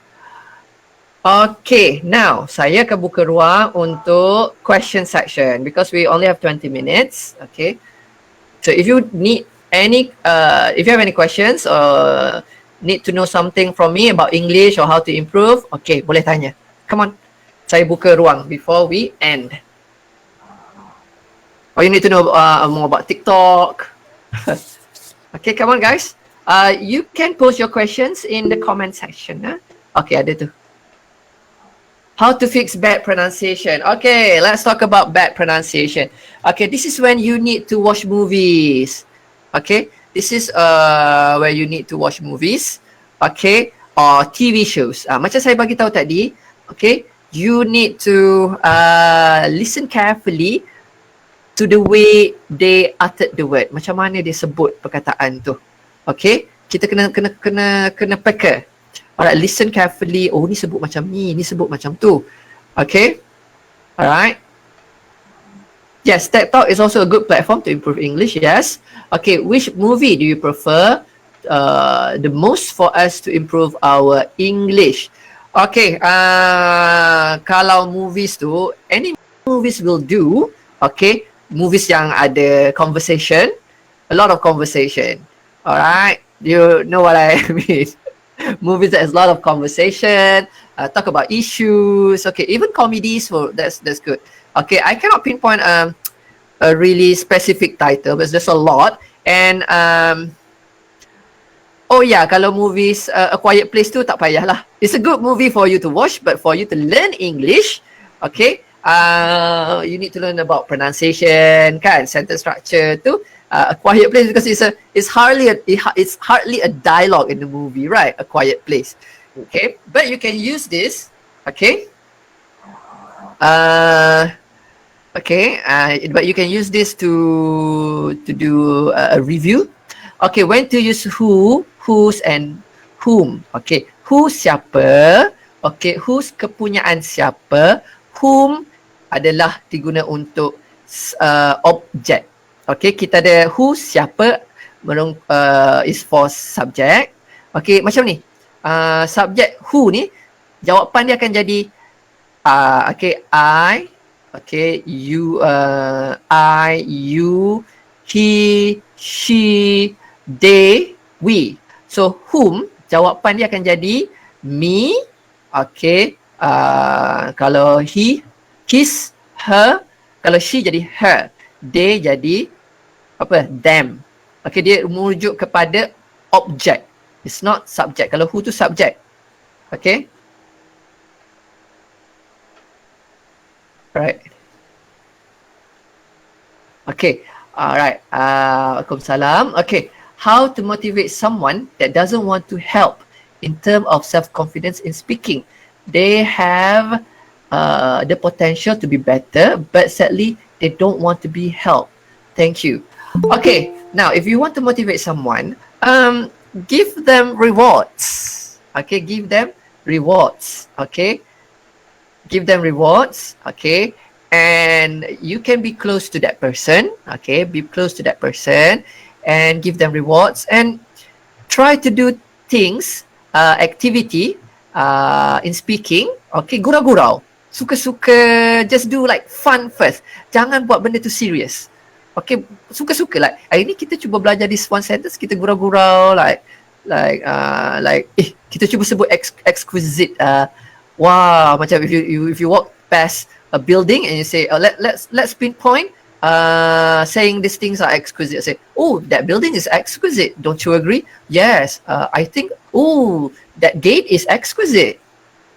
Okay, now saya akan buka ruang untuk question section because we only have 20 minutes. Okay, so if you need if you have any questions or need to know something from me about English or how to improve, okay, boleh tanya. Come on, saya buka ruang before we end. Or you need to know more about TikTok. Okay, come on guys. You can post your questions in the comment section. Okay, ada tu. How to fix bad pronunciation. Okay, let's talk about bad pronunciation. Okay, this is when you need to watch movies. Okay, this is where you need to watch movies. Okay, or TV shows. Macam saya bagi tahu tadi, okay, you need to listen carefully to the way they uttered the word. Macam mana dia sebut perkataan tu. Okay, kita kena peka. Alright, listen carefully. Oh, ni sebut macam ni sebut macam tu. Okay, alright. Yes, TED Talk is also a good platform to improve English. Yes. Okay, which movie do you prefer? the most for us to improve our English. Okay, kalau movies tu, any movies will do. Okay, movies yang ada conversation, a lot of conversation. Alright, you know what I mean. Movies that has a lot of conversation, talk about issues. Okay, even comedies. So that's good. Okay, I cannot pinpoint a really specific title, but there's a lot. And oh yeah, kalau movies A Quiet Place tu tak payahlah. It's a good movie for you to watch, but for you to learn English, okay, you need to learn about pronunciation, kan, sentence structure tu. A Quiet Place, because it's hardly a dialogue in the movie, right? A Quiet Place, okay. But you can use this, okay. But you can use this to do a review. Okay, when to use who, whose and whom. Okay, who siapa, okay, whose kepunyaan siapa, whom adalah diguna untuk objek. Okay, kita ada who siapa is for subject. Okay, macam ni. Subjek who ni, jawapan dia akan jadi okay, I, okay, you, he, she, they, we. So whom, jawapan dia akan jadi me, okay, kalau he, his, her, kalau she jadi her, they jadi apa, them. Okay, dia merujuk kepada objek. It's not subject. Kalau who tu subject. Okay. Right. Okay. Alright. Waalaikumsalam. Okay. How to motivate someone that doesn't want to help in terms of self-confidence in speaking. They have the potential to be better, but sadly, they don't want to be helped. Thank you. Okay. Now, if you want to motivate someone, give them rewards. Okay. Give them rewards. Okay. Give them rewards. Okay. And you can be close to that person. Okay. Be close to that person and give them rewards and try to do things, activity in speaking. Okay. Gurau-gurau. Suka-suka, just do like fun first. Jangan buat benda tu serious. Okay, suka-suka, like hari ni kita cuba belajar this one sentence, kita gurau-gurau like kita cuba sebut exquisite. Wow, macam if you walk past a building and you say, let's pinpoint saying these things are exquisite. Say, oh, that building is exquisite. Don't you agree? Yes. I think, oh, that gate is exquisite.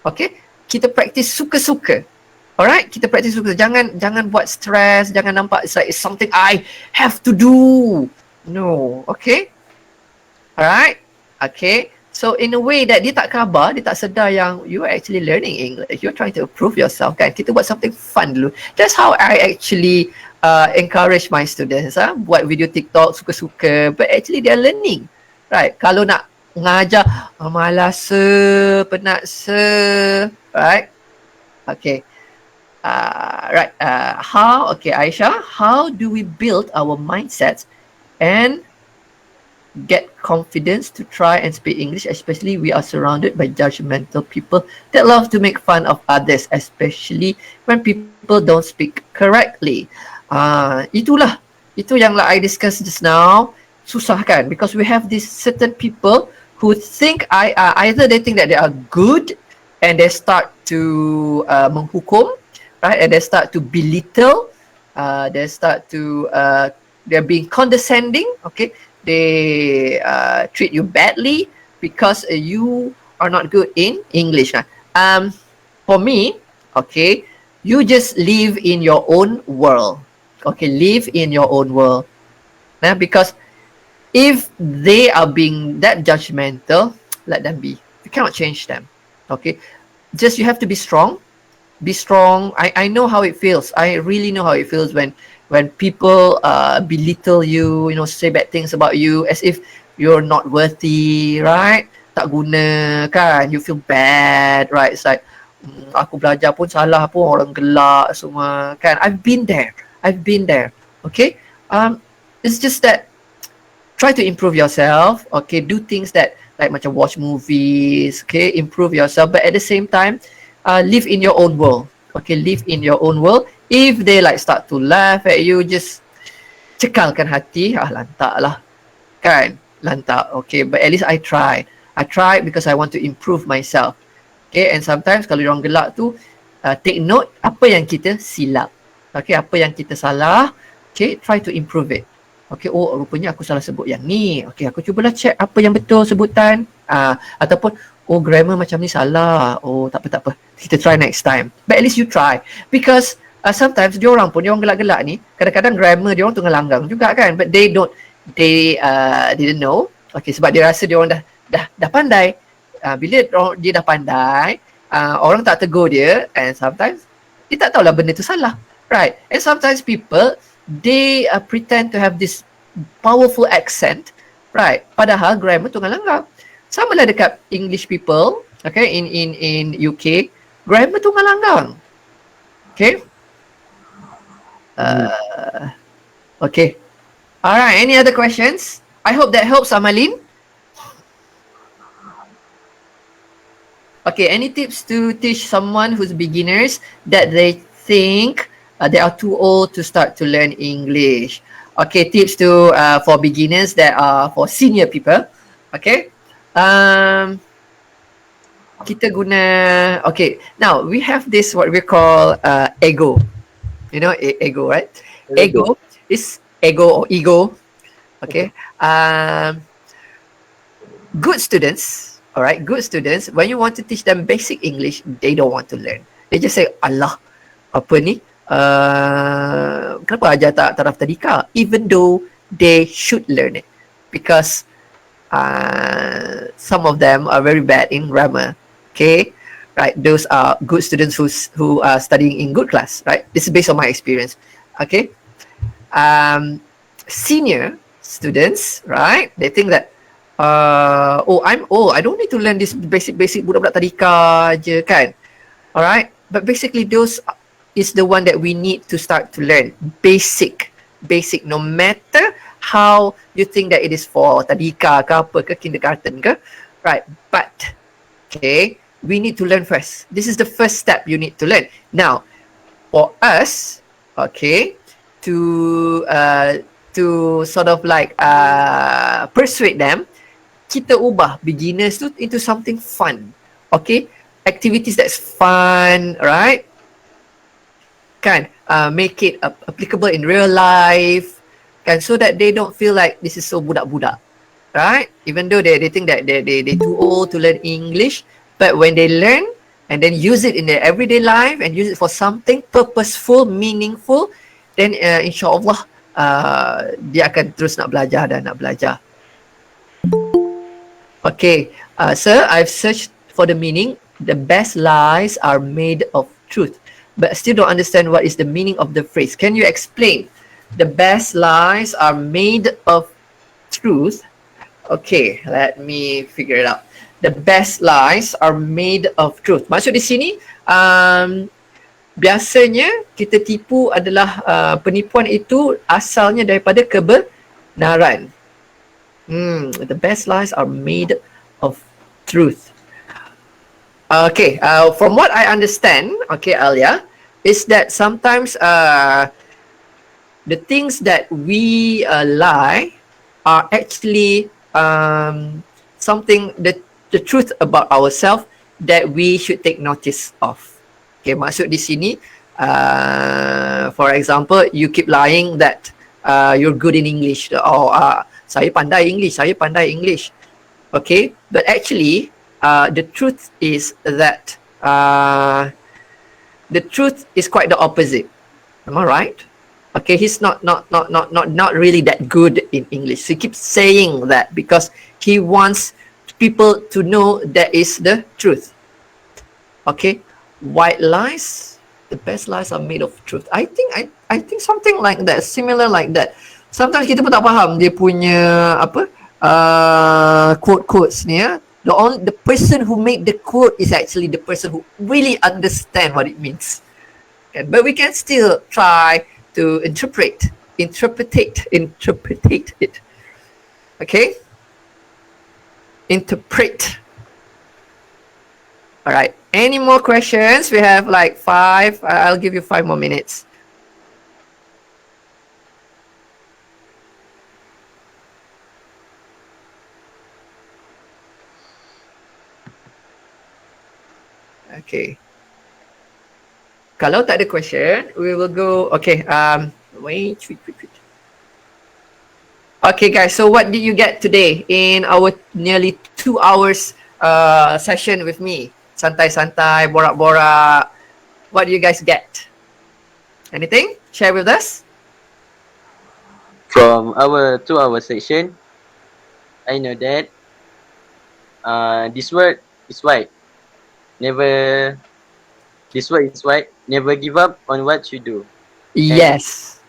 Okay, kita practice suka-suka. Alright, kita practice suka. Jangan buat stress, jangan nampak it's like it's something I have to do. No, okay? Alright, okay. So in a way that dia tak khabar, dia tak sedar yang you are actually learning English. You're trying to improve yourself, kan? Kita buat something fun dulu. That's how I actually encourage my students. Buat video TikTok suka-suka, but actually they are learning. Right? Kalau nak ngajar, malas penat right? Okay. Okay, Aisha, how do we build our mindsets and get confidence to try and speak English, especially we are surrounded by judgmental people that love to make fun of others, especially when people don't speak correctly. Itu yang I discussed just now. Susah kan? Because we have these certain people who think either they think that they are good and they start to menghukum, right? And they start to belittle, they're being condescending, okay? They treat you badly because you are not good in English. For me, okay, you just live in your own world. Okay, live in your own world. Because if they are being that judgmental, let them be. You cannot change them. Okay, just you have to be strong. Be strong. I know how it feels. I really know how it feels when people belittle you, say bad things about you as if you're not worthy, right? Tak guna, kan? You feel bad, right? It's like, aku belajar pun salah pun orang gelak semua, kan? I've been there. Okay? It's just that try to improve yourself. Okay, do things that like macam watch movies. Okay, improve yourself, but at the same time, live in your own world. Okay, live in your own world. If they like start to laugh at you, just cekalkan hati. Lantak lah, kan? Lantak. Okay, but at least I tried. I tried because I want to improve myself. Okay, and sometimes kalau orang gelak tu, take note apa yang kita silap. Okay, apa yang kita salah. Okay, try to improve it. Okay, oh rupanya aku salah sebut yang ni. Okay, aku cubalah check apa yang betul sebutan. Ataupun, oh grammar macam ni salah. Oh, tak apa. Kita try next time. But at least you try. Because sometimes diorang gelak-gelak ni, kadang-kadang grammar diorang tengah langgang juga kan. But they didn't know. Okay, sebab dia rasa diorang dah pandai. Bila dia dah pandai, orang tak tegur dia, and sometimes dia tak tahulah benda tu salah. Right? And sometimes people, they pretend to have this powerful accent, right? Padahal grammar tengah langgar. Sama lah dekat English people, okay, in UK, grammar tengah langgar. Okay? Okay. Alright, any other questions? I hope that helps, Amalin. Okay, any tips to teach someone who's beginners that they think they are too old to start to learn English? Okay, tips to for beginners that are for senior people. Okay, kita guna. Okay, now we have this what we call ego. You know ego, right? Ego is ego or ego. Okay, good students. Alright, good students, when you want to teach them basic English, they don't want to learn. They just say, Allah, apa ni? Kenapa ajar tak taraf tadika? Even though they should learn it. Because some of them are very bad in grammar. Okay? Right, those are good students who are studying in good class. Right? This is based on my experience. Okay? Senior students, right? They think that I'm old. I don't need to learn this basic budak-budak tadika je kan. Alright. But basically those is the one that we need to start to learn. Basic. No matter how you think that it is for tadika ke apa ke, kindergarten ke. Right. But, okay, we need to learn first. This is the first step you need to learn. Now, for us, okay, to sort of like persuade them, kita ubah beginners tu into something fun. Okay? Activities that's fun, right? Kan? Make it applicable in real life. Kan? So that they don't feel like this is so budak-budak. Right? Even though they think that they're too old to learn English. But when they learn and then use it in their everyday life and use it for something purposeful, meaningful, then insyaAllah dia akan terus nak belajar dan nak belajar. Okay, sir, I've searched for the meaning. The best lies are made of truth, but I still don't understand what is the meaning of the phrase. Can you explain? The best lies are made of truth. Okay, let me figure it out. The best lies are made of truth. Maksud di sini, biasanya kita tipu adalah penipuan itu asalnya daripada kebenaran. The best lies are made of truth. Okay, from what I understand, okay, Alia, is that sometimes the things that we lie are actually something the truth about ourselves that we should take notice of. Okay, maksud di sini, for example, you keep lying that you're good in English. Saya pandai English. Okay, but actually, the truth is that the truth is quite the opposite. Am I right? Okay, he's not really that good in English. So he keeps saying that because he wants people to know that is the truth. Okay, white lies, the best lies are made of truth. I think something like that, similar like that. Sometimes kita pun tak faham dia punya quotes ni ya. The person who made the quote is actually the person who really understand what it means. Okay, but we can still try to interpret it. Okay? Interpret. All right. Any more questions? We have like 5. I'll give you 5 more minutes. Okay. Kalau tak ada question, we will go. Okay. Wait. Okay, guys. So what did you get today in our nearly 2 hours session with me? Santai-santai, borak-borak. What do you guys get? Anything? Share with us. From our 2 hour section, I know that this word is white. Never. This word is white. Never give up on what you do. Yes.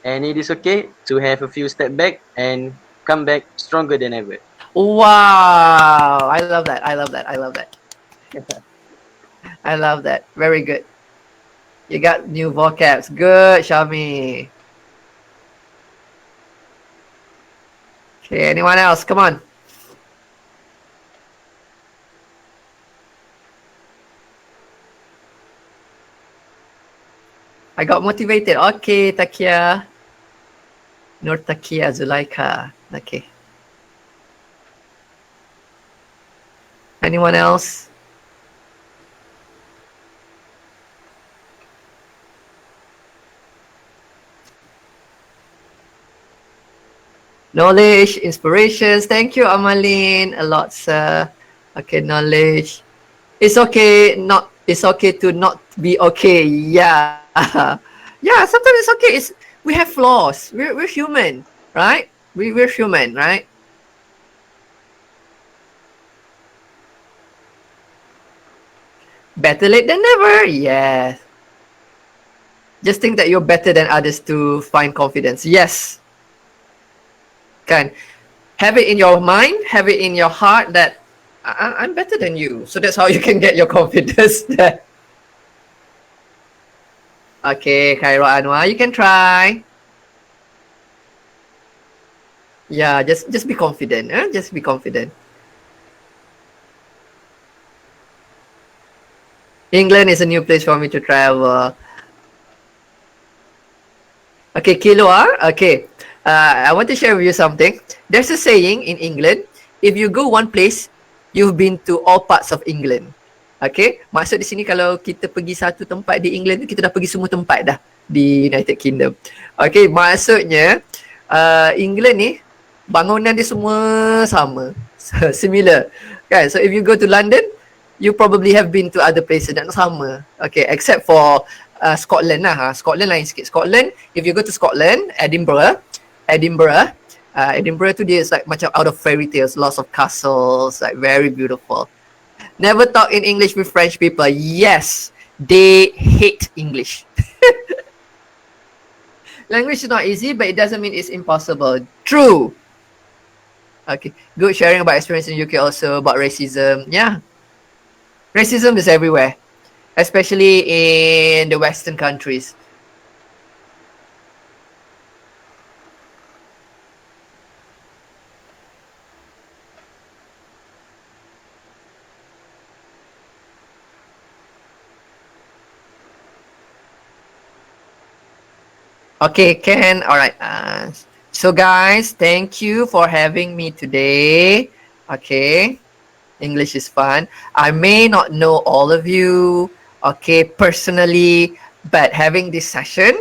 And it is okay to have a few step back and come back stronger than ever. Wow. I love that. I love that. I love that. I love that. Very good. You got new vocabs. Good, Shami. Okay, anyone else? Come on. I got motivated. Okay, Takia. Nur Takia Zulaika. Okay. Anyone else? Knowledge, inspirations. Thank you, Amaline. A lot, sir. Okay, knowledge. It's okay. It's okay to not be okay. Yeah. Yeah, sometimes it's okay. We have flaws. We're human, right? We're human, right? Better late than never. Yes. Just think that you're better than others to find confidence. Yes. Kan? Have it in your mind, have it in your heart that I'm better than you. So that's how you can get your confidence there. Okay, Khairul Anwar, you can try. Yeah, just be confident. Just be confident. England is a new place for me to travel. Okay, Kilua. Okay. I want to share with you something. There's a saying in England, if you go one place, you've been to all parts of England. Okay? Maksud di sini kalau kita pergi satu tempat di England, kita dah pergi semua tempat dah di United Kingdom. Okay, maksudnya England ni bangunan dia semua sama. Similar. Kan? So if you go to London, you probably have been to other places dan sama. Okay, except for Scotland lah. Scotland lain sikit. Scotland, if you go to Scotland, Edinburgh tu dia is like macam out of fairy tales, lots of castles, like very beautiful. Never talk in English with French people. Yes, they hate English. Language is not easy, but it doesn't mean it's impossible. True. Okay, good sharing about experience in UK also, about racism. Yeah. Racism is everywhere, especially in the Western countries. Okay, Ken. All right. So guys, thank you for having me today. Okay. English is fun. I may not know all of you, okay, personally, but having this session,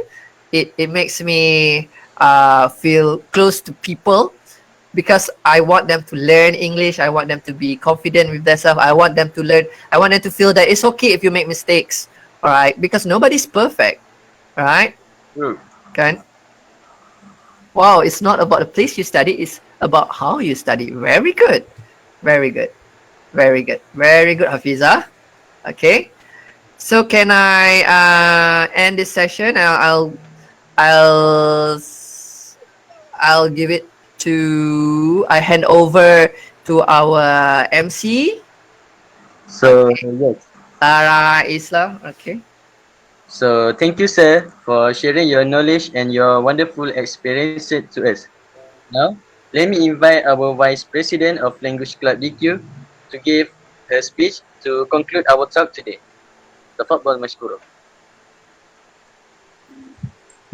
it makes me feel close to people because I want them to learn English. I want them to be confident with themselves. I want them to learn. I want them to feel that it's okay if you make mistakes. All right, because nobody's perfect. All right. Kan? Wow, it's not about the place you study, it's about how you study. Very good. Very good. Very good. Very good, Hafiza. Okay. So can I end this session? I'll give it to I hand over to our MC. So yes. Tara Islam. Okay. So thank you, sir, for sharing your knowledge and your wonderful experiences to us. Now, Let me invite our Vice President of Language Club DQ to give her speech to conclude our talk today. Tafadhal mashkura.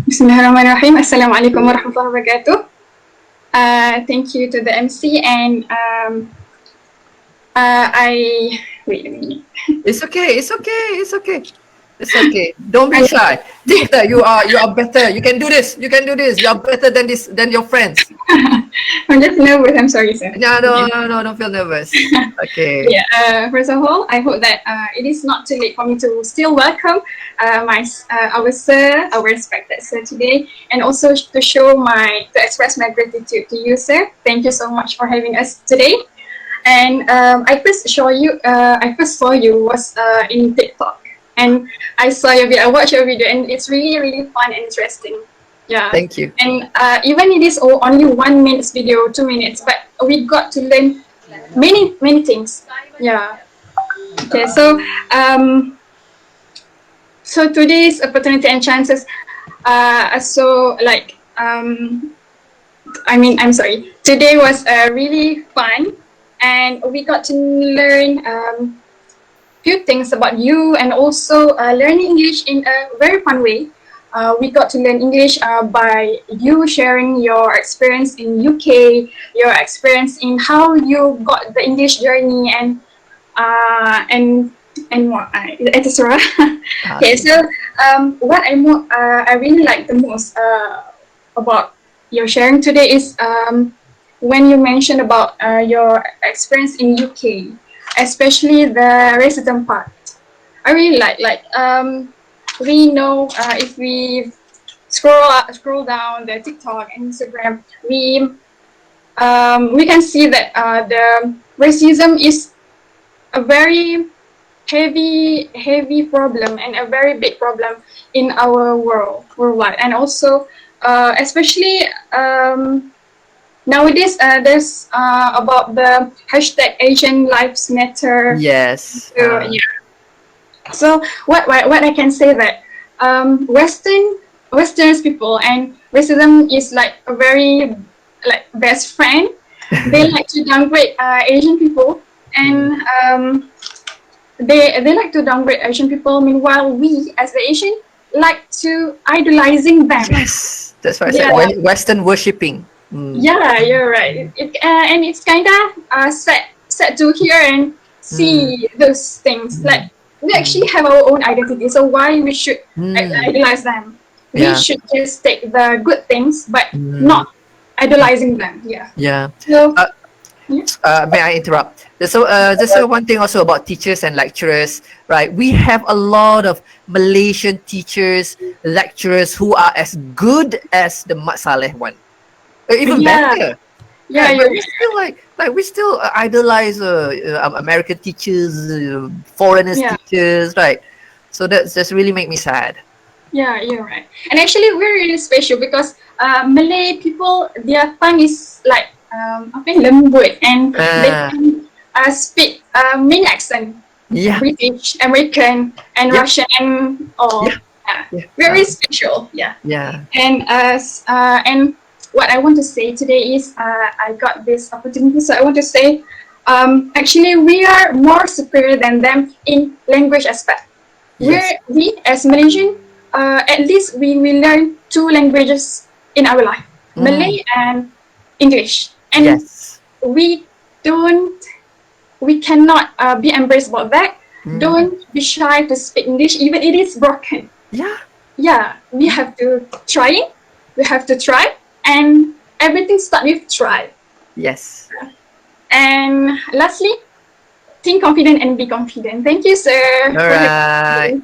Bismillahirrahmanirrahim. Assalamualaikum warahmatullahi wabarakatuh. Thank you to the MC and I wait a minute. It's okay. It's okay. It's okay. It's okay. Don't be shy. Think that you are better. You can do this. You can do this. You are better than your friends. I'm just nervous. I'm sorry, sir. No, don't feel nervous. Okay. Yeah. First of all, I hope that it is not too late for me to still welcome our sir, our respected sir today, and also to express my gratitude to you, sir. Thank you so much for having us today. And I first saw you was in TikTok, and I watched your video, and it's really, really fun and interesting. Yeah. Thank you. And even it is only 1 minute video, 2 minutes, but we got to learn many things. Yeah. Okay. So today's opportunity and chances. I'm sorry. Today was really fun, and we got to learn few things about you, and also learning English in a very fun way. We got to learn English by you sharing your experience in UK, your experience in how you got the English journey, and more, etc. Okay, so what I really like the most about your sharing today is when you mentioned about your experience in UK, especially the resident part. I really like we know if we scroll down the TikTok and Instagram, we can see that the racism is a very heavy problem and a very big problem in our worldwide, and also especially nowadays there's about the hashtag Asian Lives Matter. Yes. Yeah. So what I can say that Westerners people and racism is like a very like best friend. They like to downgrade Asian people, and they like to downgrade Asian people. Meanwhile, we as the Asian like to idolizing them. Yes, that's what I said. Western worshipping. Yeah, you're right. And it's kind of sad to hear and see those things. Like we actually have our own identity, so why we should idolize them? We should just take the good things, but not idolizing them. Yeah. Yeah. So, may I interrupt? So just one thing also about teachers and lecturers, right? We have a lot of Malaysian teachers, lecturers who are as good as the Mat Saleh one, even better. Yeah, but we still we still idolize American teachers, foreigners teachers, right? So that just really make me sad. Yeah, you're right. And actually, we're really special because Malay people, their tongue is like lembut, and they can speak many accents. Yeah. British, American, and Russian, and all. Yeah. Very special. Yeah. Yeah. And what I want to say today is I got this opportunity, so I want to say actually we are more superior than them in language aspect. Yes. We as Malaysian, at least we will learn 2 languages in our life, Malay and English, and we cannot be embarrassed about that. Don't be shy to speak English, even it is broken. Yeah, we have to try it. We have to try, and everything starts with try. Yes. And lastly, think confident and be confident. Thank you, sir. All right.